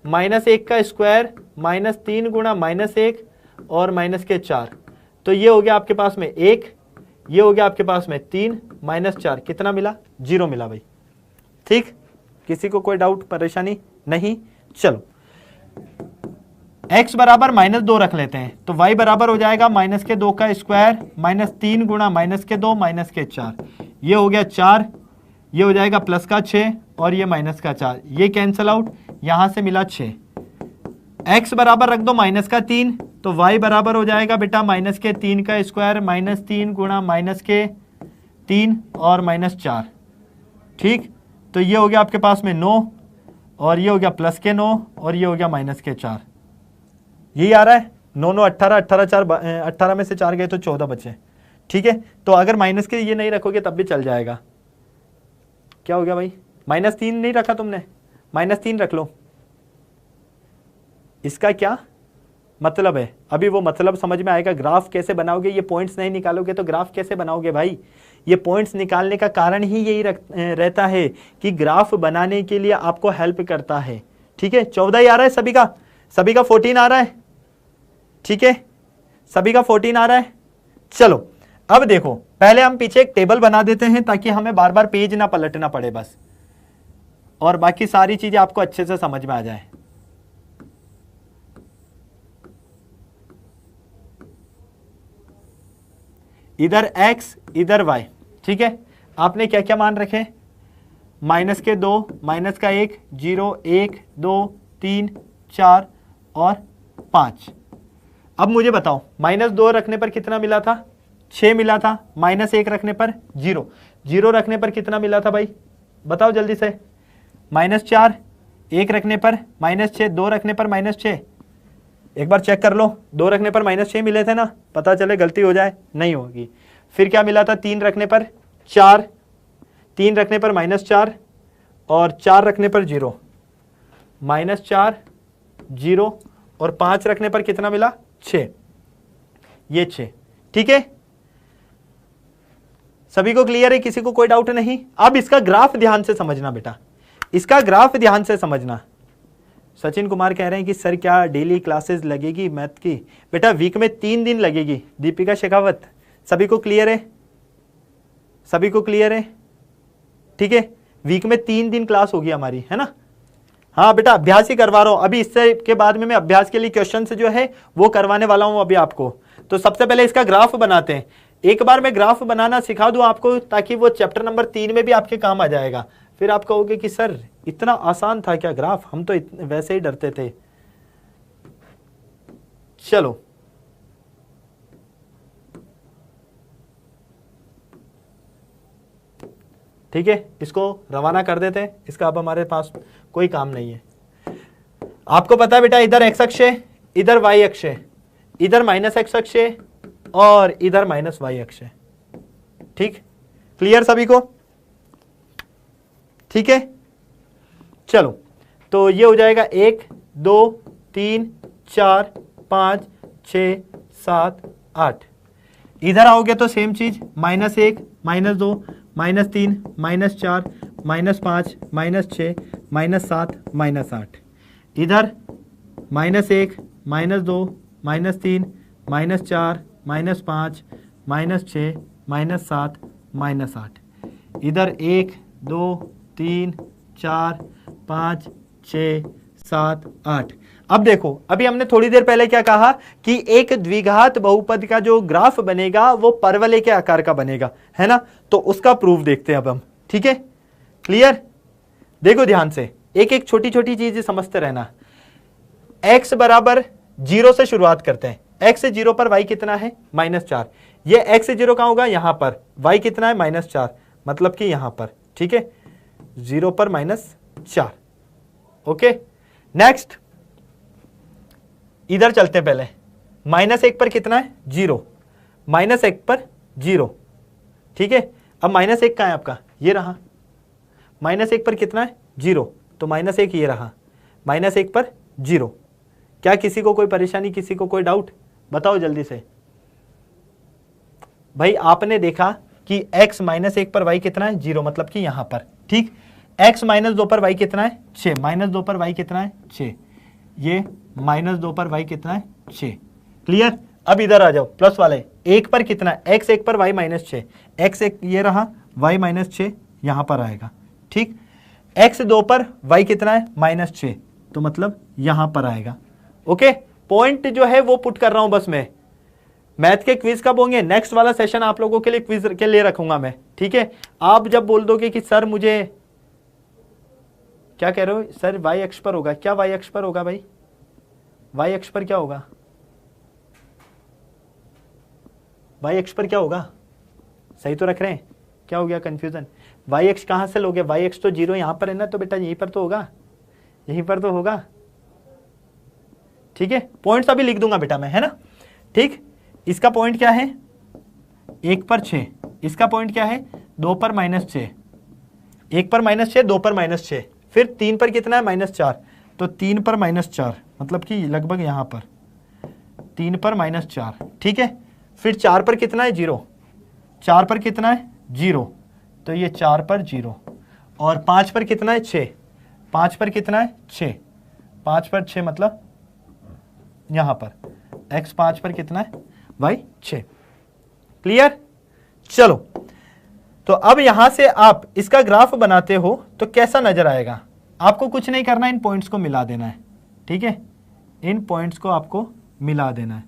-1 का स्क्वायर -3 गुणा -1 और माइनस के 4, तो ये हो गया आपके पास में 1, ये हो गया आपके पास में 3 माइनस 4 कितना मिला, 0 मिला भाई। ठीक, किसी को कोई डाउट परेशानी नहीं। चलो x बराबर -2 रख लेते हैं, तो y बराबर हो जाएगा -2 का स्क्वायर -3 गुणा -2 -4, ये हो गया 4, ये हो जाएगा +6 और ये -4, ये कैंसल आउट, यहां से मिला 6। x बराबर रख दो -3, तो y बराबर हो जाएगा बेटा -3 का स्क्वायर -3 गुणा -3 और -4। ठीक, तो ये हो गया आपके पास में 9 और ये हो गया +9 और ये हो गया -4। यही आ रहा है 9 9 18 18 4 18 में से 4 गए तो 14 बचे। ठीक है, तो अगर माइनस के ये नहीं रखोगे तब भी चल जाएगा। क्या हो गया भाई, -3 नहीं रखा तुमने, -3 रख लो। इसका क्या मतलब है, अभी वो मतलब समझ में आएगा। ग्राफ कैसे बनाओगे, ये पॉइंट्स नहीं निकालोगे तो ग्राफ कैसे बनाओगे भाई। ये पॉइंट्स निकालने का कारण ही यही रहता है कि ग्राफ बनाने के लिए आपको हेल्प करता है। ठीक है, 14 ही आ रहा है सभी का 14 आ रहा है। ठीक है, सभी का 14 आ रहा है। चलो अब देखो, पहले हम पीछे एक टेबल बना देते हैं ताकि हमें बार बार पेज ना पलटना पड़े बस, और बाकी सारी चीजें आपको अच्छे से समझ में आ जाए। इधर x इधर y। ठीक है, आपने क्या क्या मान रखे, -2 -1 0 1 2 3 4 और 5। अब मुझे बताओ, -2 रखने पर कितना मिला था, 6 मिला था। -1 रखने पर 0, 0 रखने पर कितना मिला था भाई, बताओ जल्दी से। -4, 1 रखने पर -6, 2 रखने पर -6। एक बार चेक कर लो, 2 रखने पर -6 मिले थे ना, पता चले गलती हो जाए, नहीं होगी। फिर क्या मिला था, 3 रखने पर 4, 3 रखने पर -4 और 4 रखने पर 0, -4 0 और 5 रखने पर कितना मिला, 6, ये 6। ठीक है, सभी को क्लियर है, किसी को कोई डाउट नहीं। अब इसका ग्राफ ध्यान से समझना बेटा, इसका ग्राफ ध्यान से समझना। सचिन कुमार कह रहे हैं कि सर क्या डेली क्लासेस लगेगी मैथ की, बेटा वीक में 3 दिन लगेगी। दीपिका शेखावत, सभी को क्लियर है, सभी को क्लियर है। ठीक है, वीक में 3 दिन क्लास होगी हमारी, है ना। हाँ बेटा, अभ्यास ही करवा रहा हूं अभी, इससे के बाद में मैं अभ्यास के लिए क्वेश्चन जो है वो करवाने वाला हूं अभी आपको। तो सबसे पहले इसका ग्राफ बनाते हैं। एक बार मैं ग्राफ बनाना सिखा दूं आपको, ताकि वो चैप्टर नंबर 3 में भी आपके काम आ जाएगा। फिर आप कहोगे कि सर इतना आसान था क्या ग्राफ, हम तो वैसे ही डरते थे। चलो ठीक है, इसको रवाना कर देते हैं, इसका अब हमारे पास कोई काम नहीं है। आपको पता है बेटा, इधर x अक्ष है, इधर y अक्ष है, इधर -x अक्ष है और इधर -y अक्ष है। ठीक, क्लियर सभी को, ठीक है। चलो, तो ये हो जाएगा 1 2 3 4 5 6 7 8। इधर आओगे तो सेम चीज, -1 -2 -3 -4 -5 -6 -7 -8। इधर -1 -2 -3 -4 -5 -6 -7 -8। इधर 1 2 3 4 5 6 7 8। अब देखो, अभी हमने थोड़ी देर पहले क्या कहा कि एक द्विघात बहुपद का जो ग्राफ बनेगा वो परवलय के आकार का बनेगा, है ना। तो उसका प्रूफ देखते हैं अब हम। ठीक है, क्लियर। देखो ध्यान से, एक एक छोटी छोटी चीज समझते रहना। x बराबर 0 से शुरुआत करते हैं। x 0 पर y कितना है, -4। ये x 0 कहां होगा, यहां पर। y कितना है, -4, मतलब कि यहां पर। ठीक है, 0 पर -4। ओके, नेक्स्ट इधर चलते हैं पहले। -1 पर कितना है, 0, -1 पर 0। ठीक है, अब -1 कहां है आपका, ये रहा। -1 पर कितना है, 0, तो -1 ये रहा। -1 पर 0। क्या किसी को कोई परेशानी, किसी को कोई डाउट, बताओ जल्दी से। भाई आपने देखा कि x -1 पर y कितना है, 0, मतलब कि यहां पर। ठीक, x -2 पर y कितना है, 6, -2 पर y कितना है, 6, ये -2 पर y कितना है, 6। क्लियर। अब इधर आ जाओ प्लस वाले, एक पर कितना, x एक पर y माइनस 6, x एक ये रहा y माइनस 6 यहां पर आएगा, ठीक। x 2 पर y कितना है माइनस 6, तो मतलब यहां पर आएगा। ओके, पॉइंट जो है वो पुट कर रहा हूं बस मैं। मैथ के क्विज कब होंगे, नेक्स्ट वाला सेशन आप लोगों के लिए क्विज के लिए रखूंगा मैं, ठीक है। आप जब बोल दोगे कि सर मुझे, क्या कह रहे हो सर, वाई अक्ष पर होगा, क्या वाई अक्ष पर होगा भाई, वाई अक्ष पर क्या होगा, वाई अक्ष पर क्या होगा, सही तो रख रहे हैं, क्या हो गया कंफ्यूजन, वाई अक्ष कहां से लोगे, वाई अक्ष तो 0 यहां पर है ना, तो बेटा यहीं पर तो होगा, यहीं पर तो होगा, ठीक है। पॉइंट्स अभी लिख दूंगा बेटा मैं, है ना, ठीक। इसका पॉइंट क्या है 1 पर 6, इसका पॉइंट क्या है 2 पर माइनस 6, 1 पर माइनस 6, 2 पर माइनस 6, फिर 3 पर कितना है माइनस 4, तो 3 पर माइनस 4 मतलब कि लगभग यहां पर 3 पर माइनस 4, ठीक है। फिर 4 पर कितना है 0, 4 पर कितना है 0, तो ये 4 पर 0, और 5 पर कितना है 6, 5 पर कितना है 6, 5 पर 6 मतलब यहां पर x 5 पर कितना है y 6, क्लियर। चलो, तो अब यहां से आप इसका ग्राफ बनाते हो तो कैसा नजर आएगा, आपको कुछ नहीं करना, इन पॉइंट्स को मिला देना है, ठीक है, इन पॉइंट्स को आपको मिला देना है।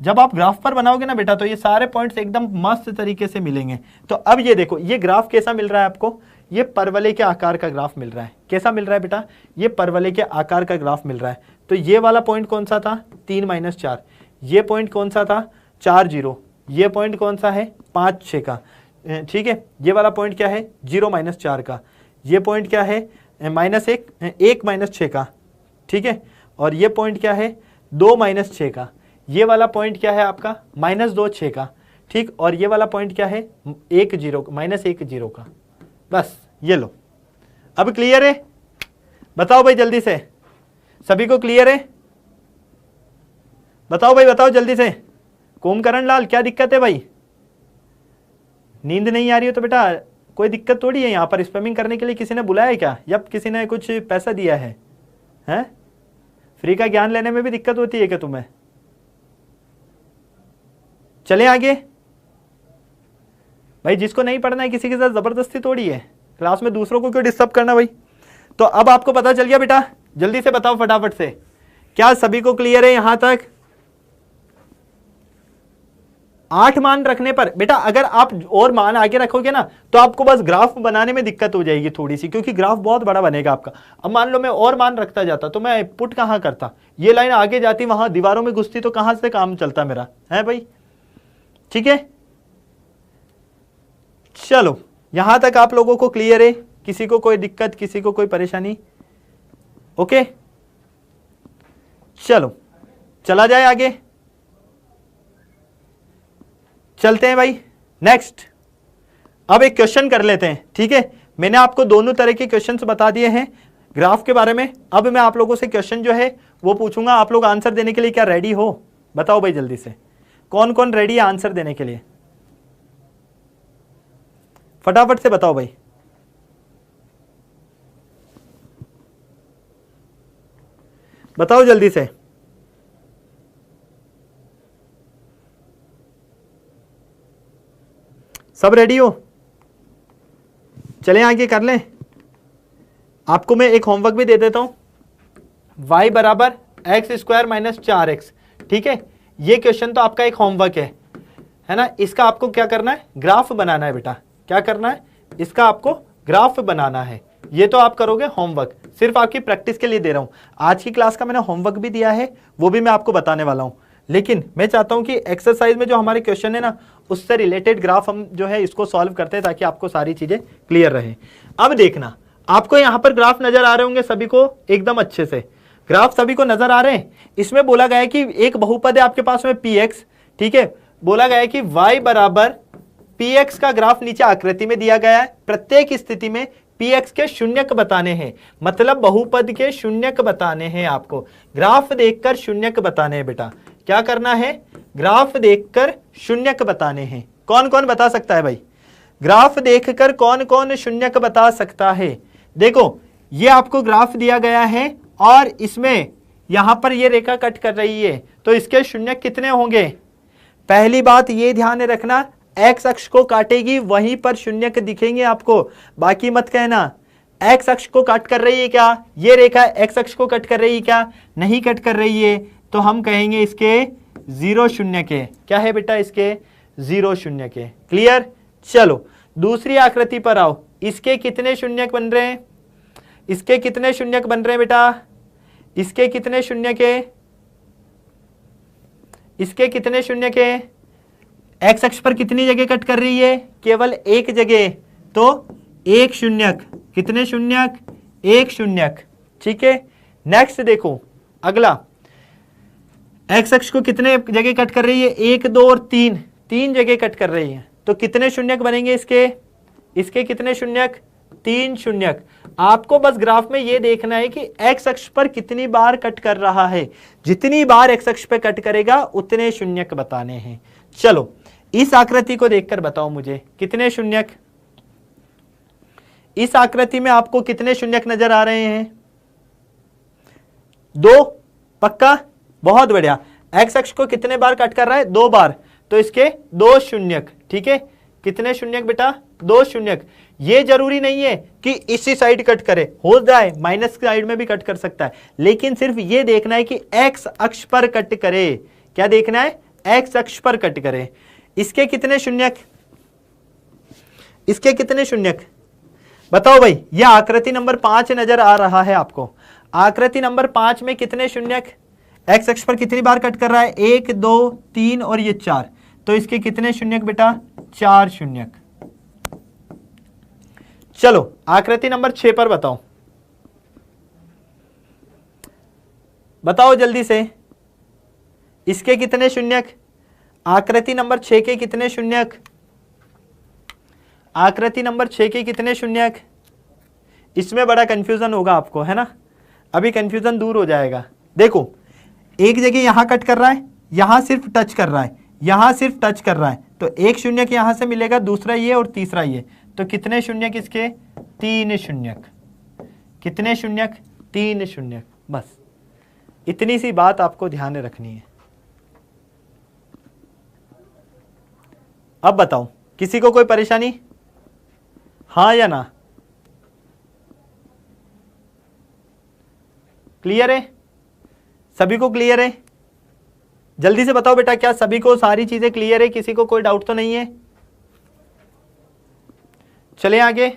जब आप ग्राफ पर बनाओगे ना बेटा, तो ये सारे पॉइंट्स एकदम मस्त तरीके से मिलेंगे। तो अब ये देखो, ये ग्राफ कैसा मिल रहा है आपको, ये परवलय के आकार का ग्राफ मिल रहा है। कैसा मिल रहा है बेटा, ये परवलय के आकार का ग्राफ मिल रहा है। तो ये वाला पॉइंट कौन सा था 3 माइनस 4, ये पॉइंट कौन सा था 4 0, ये पॉइंट कौन सा है 5 6 का, ठीक है। ये वाला पॉइंट क्या है 0 माइनस 4 का, ये पॉइंट क्या है माइनस 1 माइनस 6 का, ठीक है। और ये पॉइंट क्या है 2 माइनस 6 का, ये वाला पॉइंट क्या है आपका माइनस 2 6 का, ठीक। और ये वाला पॉइंट क्या है 1 0 माइनस 1 0 का। बस ये लो, अब क्लियर है, बताओ भाई जल्दी से, सभी को क्लियर है, बताओ भाई, बताओ जल्दी से। कोमकरण लाल क्या दिक्कत है भाई, नींद नहीं आ रही हो तो बेटा कोई दिक्कत थोड़ी है, यहां पर स्पैमिंग करने के लिए किसी ने बुलाया है क्या, या किसी ने कुछ पैसा दिया है, हैं? फ्री का ज्ञान लेने में भी दिक्कत होती है क्या तुम्हें। चले आगे भाई, जिसको नहीं पढ़ना है किसी के साथ जबरदस्ती थोड़ी है, क्लास में दूसरों को क्यों डिस्टर्ब करना भाई। तो अब आपको पता चल गया बेटा, जल्दी से बताओ फटाफट से, क्या सभी को क्लियर है यहां तक। 8 मान रखने पर बेटा, अगर आप और मान आगे रखोगे ना तो आपको बस ग्राफ बनाने में दिक्कत हो जाएगी थोड़ी सी, क्योंकि ग्राफ बहुत बड़ा बनेगा आपका। अब मान लो मैं और मान रखता जाता तो मैं पुट कहां करता, ये लाइन आगे जाती वहां दीवारों में घुसती, तो कहां से काम चलता मेरा, है भाई, ठीक है। चलो यहां तक आप लोगों को क्लियर है, किसी को कोई दिक्कत, किसी को कोई परेशानी, ओके। चलो चला जाए आगे, चलते हैं भाई नेक्स्ट। अब एक क्वेश्चन कर लेते हैं, ठीक है। मैंने आपको दोनों तरह के क्वेश्चंस बता दिए हैं ग्राफ के बारे में। अब मैं आप लोगों से क्वेश्चन जो है वो पूछूंगा, आप लोग आंसर देने के लिए क्या रेडी हो, बताओ भाई जल्दी से, कौन कौन रेडी है आंसर देने के लिए, फटाफट से बताओ भाई। बताओ जल्दी से, सब रेडी हो, चलें आगे कर लें। आपको मैं एक होमवर्क भी दे देता हूं, y बराबर एक्स स्क्वायर माइनस 4x, ठीक है। ये क्वेश्चन तो आपका एक होमवर्क है ना, इसका आपको क्या करना है ग्राफ बनाना है बेटा, क्या करना है इसका आपको ग्राफ बनाना है। ये तो आप करोगे होमवर्क, सिर्फ आपकी प्रैक्टिस के लिए दे रहा हूं। आज की क्लास का मैंने होमवर्क भी दिया है, वो भी मैं आपको बताने वाला हूं, लेकिन मैं चाहता हूं कि एक्सरसाइज में जो हमारे क्वेश्चन है ना उससे रिलेटेड ग्राफ हम जो है इसको सॉल्व करते हैं, ताकि आपको सारी चीजें क्लियर रहे। अब देखना, आपको यहां पर ग्राफ नजर आ रहे होंगे सभी को एकदम अच्छे से, ग्राफ सभी को नजर आ रहे हैं। इसमें बोला गया है कि एक बहुपद है आपके पास में px, ठीक है। बोला गया है कि y बराबर px का ग्राफ नीचे आकृति में दिया गया है, प्रत्येक स्थिति में px के शून्यक बताने हैं, मतलब बहुपद के शून्यक बताने हैं। आपको ग्राफ देखकर शून्यक बताने हैं बेटा, क्या करना है ग्राफ देखकर शून्यक बताने हैं। कौन कौन बता सकता है भाई, ग्राफ देखकर कौन कौन शून्यक बता सकता है। देखो ये आपको ग्राफ दिया गया है और इसमें यहां पर ये रेखा कट कर रही है, तो इसके शून्य कितने होंगे? पहली बात ये ध्यान रखना, एक्स अक्ष को काटेगी वहीं पर शून्य दिखेंगे आपको, बाकी मत कहना एक्स अक्ष को कट कर रही है क्या, ये रेखा एक्स अक्ष को कट कर रही है क्या? नहीं कट कर रही है, तो हम कहेंगे इसके 0 शून्य के। क्या है बेटा? इसके 0 शून्य के। क्लियर? चलो दूसरी आकृति पर आओ, इसके कितने शून्यक बन रहे हैं? इसके कितने शून्यक बन रहे हैं बेटा? इसके कितने शून्य के? इसके कितने शून्य के? एक्स अक्ष पर कितनी जगह कट कर रही है? केवल एक जगह, तो एक शून्यक। कितने शून्यक? एक शून्यक। ठीक है, नेक्स्ट देखो अगला, एक्स अक्ष को कितने जगह कट कर रही है? 1 2 और 3, 3 जगह कट कर रही है, तो कितने शून्यक बनेंगे इसके? इसके कितने शून्यक? 3 शून्यक। आपको बस ग्राफ में ये देखना है कि एक्स अक्ष पर कितनी बार कट कर रहा है, जितनी बार एक्स अक्ष पर कट करेगा उतने शून्यक बताने हैं। चलो इस आकृति को देखकर बताओ मुझे कितने शून्यक, इस आकृति में आपको कितने शून्यक नजर आ रहे हैं? 2? पक्का? बहुत बढ़िया। एक्स अक्ष को कितने बार कट कर रहा है? 2 बार, तो इसके 2 शून्यक। ठीक है, कितने शून्यक बेटा? 2 शून्यक। ये जरूरी नहीं है कि इसी साइड कट करे, हो जाए माइनस साइड में भी कट कर सकता है, लेकिन सिर्फ ये देखना है कि एक्स अक्ष पर कट करे। क्या देखना है? एक्स अक्ष पर कट करे। इसके कितने शून्यक? इसके कितने शून्यक बताओ भाई? यह आकृति नंबर 5 नजर आ रहा है आपको। आकृति नंबर 5 में कितने शून्यक? एक्स अक्ष पर कितनी बार कट कर रहा है? 1 2 3 और ये 4, तो इसके कितने शून्यक बेटा? 4 शून्यक। चलो आकृति नंबर 6 पर बताओ, बताओ जल्दी से, इसके कितने शून्यक? आकृति नंबर 6 के कितने शून्यक? आकृति नंबर 6 के कितने शून्यक? इसमें बड़ा कंफ्यूजन होगा आपको, है ना? अभी कंफ्यूजन दूर हो जाएगा। देखो एक जगह यहां कट कर रहा है, यहां सिर्फ टच कर रहा है, यहां सिर्फ टच कर रहा है, तो एक शून्यक यहां से मिलेगा, दूसरा ये और तीसरा ये, तो कितने शून्यक इसके? 3 शून्यक। कितने शून्यक? 3 शून्यक। बस इतनी सी बात आपको ध्यान में रखनी है। अब बताओ किसी को कोई परेशानी, हाँ या ना? क्लियर है? सभी को क्लियर है? जल्दी से बताओ बेटा, क्या सभी को सारी चीजें क्लियर है? किसी को कोई डाउट तो नहीं है? चले आगे।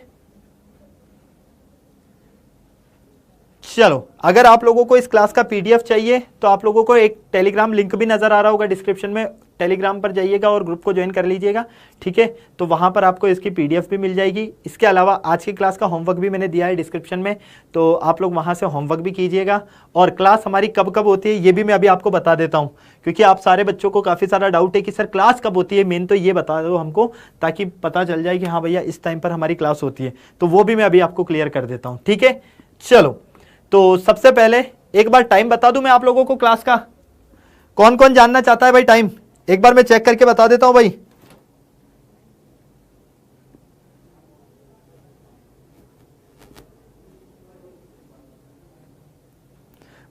चलो अगर आप लोगों को इस क्लास का पीडीएफ चाहिए तो आप लोगों को एक टेलीग्राम लिंक भी नजर आ रहा होगा डिस्क्रिप्शन में, टेलीग्राम पर जाइएगा और ग्रुप को ज्वाइन कर लीजिएगा। ठीक है, तो वहां पर आपको इसकी पीडीएफ भी मिल जाएगी। इसके अलावा आज की क्लास का होमवर्क भी मैंने दिया है डिस्क्रिप्शन में, तो आप लोग वहां से होमवर्क भी कीजिएगा। और क्लास हमारी कब कब होती है ये भी मैं अभी आपको बता देता हूँ, क्योंकि आप सारे बच्चों को काफ़ी सारा डाउट है कि सर क्लास कब होती है, मेन तो ये बता दो हमको, ताकि पता चल जाए कि हाँ भैया इस टाइम पर हमारी क्लास होती है, तो वो भी मैं अभी आपको क्लियर कर देता हूँ। ठीक है, चलो तो सबसे पहले एक बार टाइम बता दूं मैं आप लोगों को क्लास का। कौन कौन जानना चाहता है भाई टाइम? एक बार मैं चेक करके बता देता हूं भाई।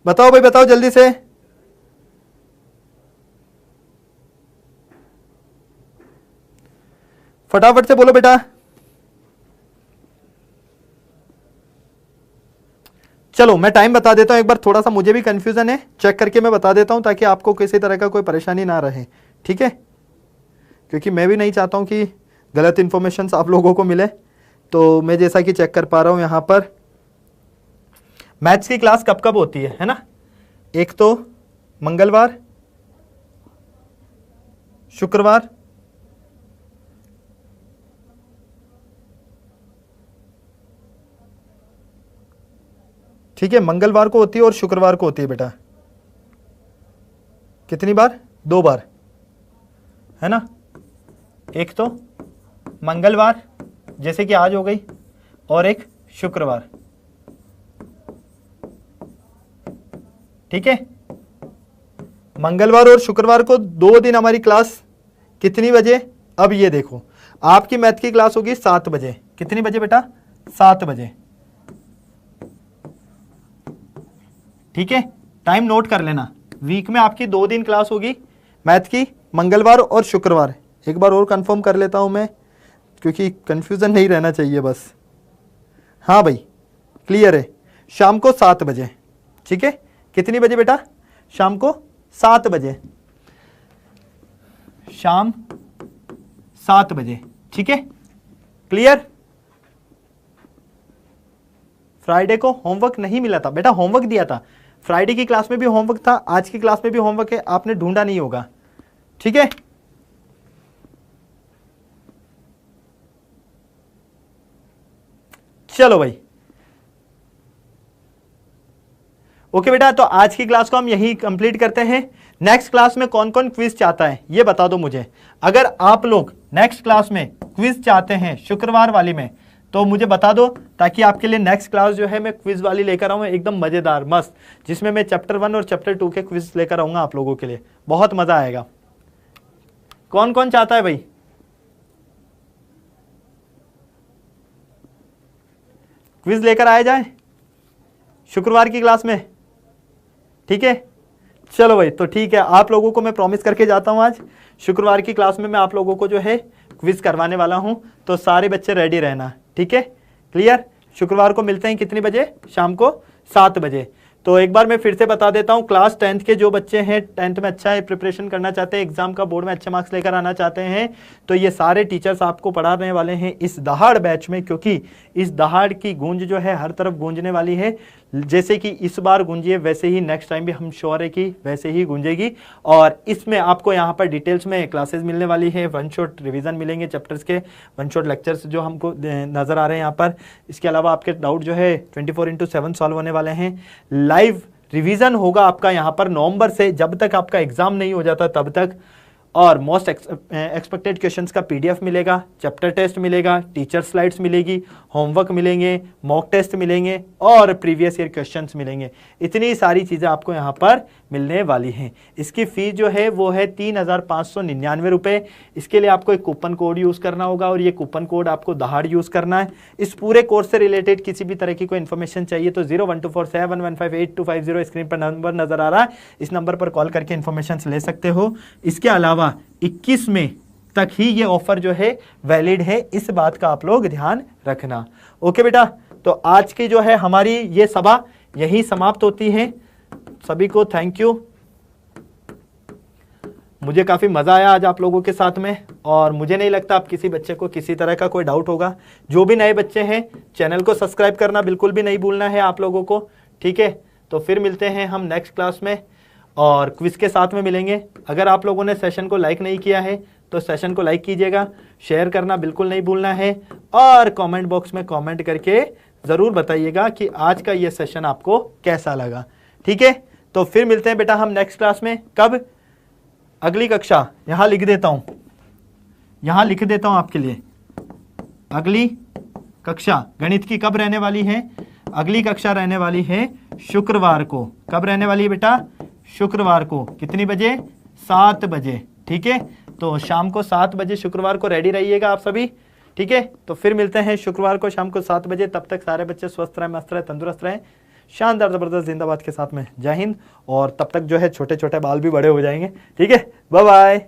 बताओ भाई, बताओ जल्दी से। फटाफट से बोलो बेटा। चलो मैं टाइम बता देता हूं एक बार, थोड़ा सा मुझे भी कंफ्यूजन है, चेक करके मैं बता देता हूं ताकि आपको किसी तरह का कोई परेशानी ना रहे। ठीक है, क्योंकि मैं भी नहीं चाहता हूं कि गलत इन्फॉर्मेशन आप लोगों को मिले। तो मैं जैसा कि चेक कर पा रहा हूं यहां पर, मैथ्स की क्लास कब कब होती है ना? एक तो मंगलवार, शुक्रवार, ठीक है, मंगलवार को होती है और शुक्रवार को होती है बेटा। कितनी बार? 2 बार, है ना? एक तो मंगलवार जैसे कि आज हो गई, और एक शुक्रवार। ठीक है, मंगलवार और शुक्रवार को 2 दिन हमारी क्लास। कितनी बजे? अब ये देखो, आपकी मैथ की क्लास होगी 7 बजे। कितनी बजे बेटा? 7 बजे। ठीक है, टाइम नोट कर लेना। वीक में आपकी 2 दिन क्लास होगी मैथ की, मंगलवार और शुक्रवार। एक बार और कंफर्म कर लेता हूं मैं, क्योंकि कंफ्यूजन नहीं रहना चाहिए बस। हाँ भाई क्लियर है, शाम को 7 बजे, ठीक है। कितनी बजे बेटा? शाम को 7 बजे, शाम 7 बजे, ठीक है, क्लियर। फ्राइडे को होमवर्क नहीं मिला था बेटा, होमवर्क दिया था। फ्राइडे की क्लास में भी होमवर्क था, आज की क्लास में भी होमवर्क है, आपने ढूंढा नहीं होगा, ठीक है। चलो भाई ओके बेटा, तो आज की क्लास को हम यही कंप्लीट करते हैं। नेक्स्ट क्लास में कौन कौन क्विज चाहता है ये बता दो मुझे। अगर आप लोग नेक्स्ट क्लास में क्विज चाहते हैं शुक्रवार वाली में, तो मुझे बता दो, ताकि आपके लिए नेक्स्ट क्लास जो है मैं क्विज वाली लेकर आऊँ एकदम मजेदार मस्त, जिसमें मैं चैप्टर 1 और चैप्टर 2 के क्विज लेकर आऊंगा आप लोगों के लिए, बहुत मजा आएगा। कौन कौन चाहता है भाई? क्विज लेकर आया जाए शुक्रवार की क्लास में, ठीक है। चलो भाई, तो ठीक है, आप लोगों को मैं प्रॉमिस करके जाता हूं, आज शुक्रवार की क्लास में मैं आप लोगों को जो है क्विज करवाने वाला हूं, तो सारे बच्चे रेडी रहना, ठीक है, क्लियर। शुक्रवार को मिलते हैं कितनी बजे? शाम को 7 बजे। तो एक बार मैं फिर से बता देता हूं, क्लास 10th के जो बच्चे हैं, 10th में अच्छा है प्रिपरेशन करना चाहते हैं, एग्जाम का बोर्ड में अच्छे मार्क्स लेकर आना चाहते हैं, तो ये सारे टीचर्स आपको पढ़ाने वाले हैं इस दहाड़ बैच में, क्योंकि इस दहाड़ की गूंज जो है हर तरफ गूंजने वाली है। जैसे कि इस बार गूंजी है, वैसे ही नेक्स्ट टाइम भी हम श्योर है कि वैसे ही गूंजेगी। और इसमें आपको यहाँ पर डिटेल्स में क्लासेस मिलने वाली है, 1 शॉट रिवीजन मिलेंगे चैप्टर्स के, 1 शॉट लेक्चर्स जो हमको नजर आ रहे हैं यहाँ पर। इसके अलावा आपके डाउट जो है 24/7 सॉल्व होने वाले हैं। लाइव रिवीजन होगा आपका यहाँ पर नवंबर से, जब तक आपका एग्जाम नहीं हो जाता तब तक। और मोस्ट एक्सपेक्टेड क्वेश्चंस का पीडीएफ मिलेगा, चैप्टर टेस्ट मिलेगा, टीचर स्लाइड्स मिलेगी, होमवर्क मिलेंगे, मॉक टेस्ट मिलेंगे और प्रीवियस ईयर क्वेश्चंस मिलेंगे। इतनी सारी चीज़ें आपको यहाँ पर मिलने वाली हैं। इसकी फीस जो है वो है 3,599 रुपये। इसके लिए आपको एक कूपन कोड यूज़ करना होगा, और ये कूपन कोड आपको दहाड़ यूज़ करना है। इस पूरे कोर्स से रिलेटेड किसी भी तरह की कोई इन्फॉर्मेशन चाहिए तो 01247158250 स्क्रीन पर नंबर नजर आ रहा है, इस नंबर पर कॉल करके इन्फॉर्मेशन ले सकते हो। इसके अलावा 21 मई तक ही ये ऑफर जो है वैलिड है, इस बात का आप लोग ध्यान रखना। ओके बेटा, तो आज की जो है हमारी ये सभा यही समाप्त होती है। सभी को थैंक यू, मुझे काफी मजा आया आज आप लोगों के साथ में, और मुझे नहीं लगता आप किसी बच्चे को किसी तरह का कोई डाउट होगा। जो भी नए बच्चे हैं, चैनल को सब्सक्राइब करना बिल्कुल भी नहीं भूलना है आप लोगों को, ठीक है। तो फिर मिलते हैं हम नेक्स्ट क्लास में, और क्विज के साथ में मिलेंगे। अगर आप लोगों ने सेशन को लाइक नहीं किया है तो सेशन को लाइक कीजिएगा, शेयर करना बिल्कुल नहीं भूलना है, और कमेंट बॉक्स में कमेंट करके ज़रूर बताइएगा कि आज का ये सेशन आपको कैसा लगा, ठीक है। तो फिर मिलते हैं बेटा हम नेक्स्ट क्लास में। कब? अगली कक्षा यहाँ लिख देता हूँ, यहाँ लिख देता हूँ आपके लिए। अगली कक्षा गणित की कब रहने वाली है? अगली कक्षा रहने वाली है शुक्रवार को। कब रहने वाली है बेटा? शुक्रवार को। कितनी बजे? 7 बजे, ठीक है। तो शाम को 7 बजे शुक्रवार को रेडी रहिएगा आप सभी, ठीक है। तो फिर मिलते हैं शुक्रवार को शाम को 7 बजे। तब तक सारे बच्चे स्वस्थ रहें, मस्त रहें, तंदुरुस्त रहें, शानदार जबरदस्त जिंदाबाद के साथ में। जय हिंद। और तब तक जो है छोटे छोटे बाल भी बड़े हो जाएंगे, ठीक है। Bye bye.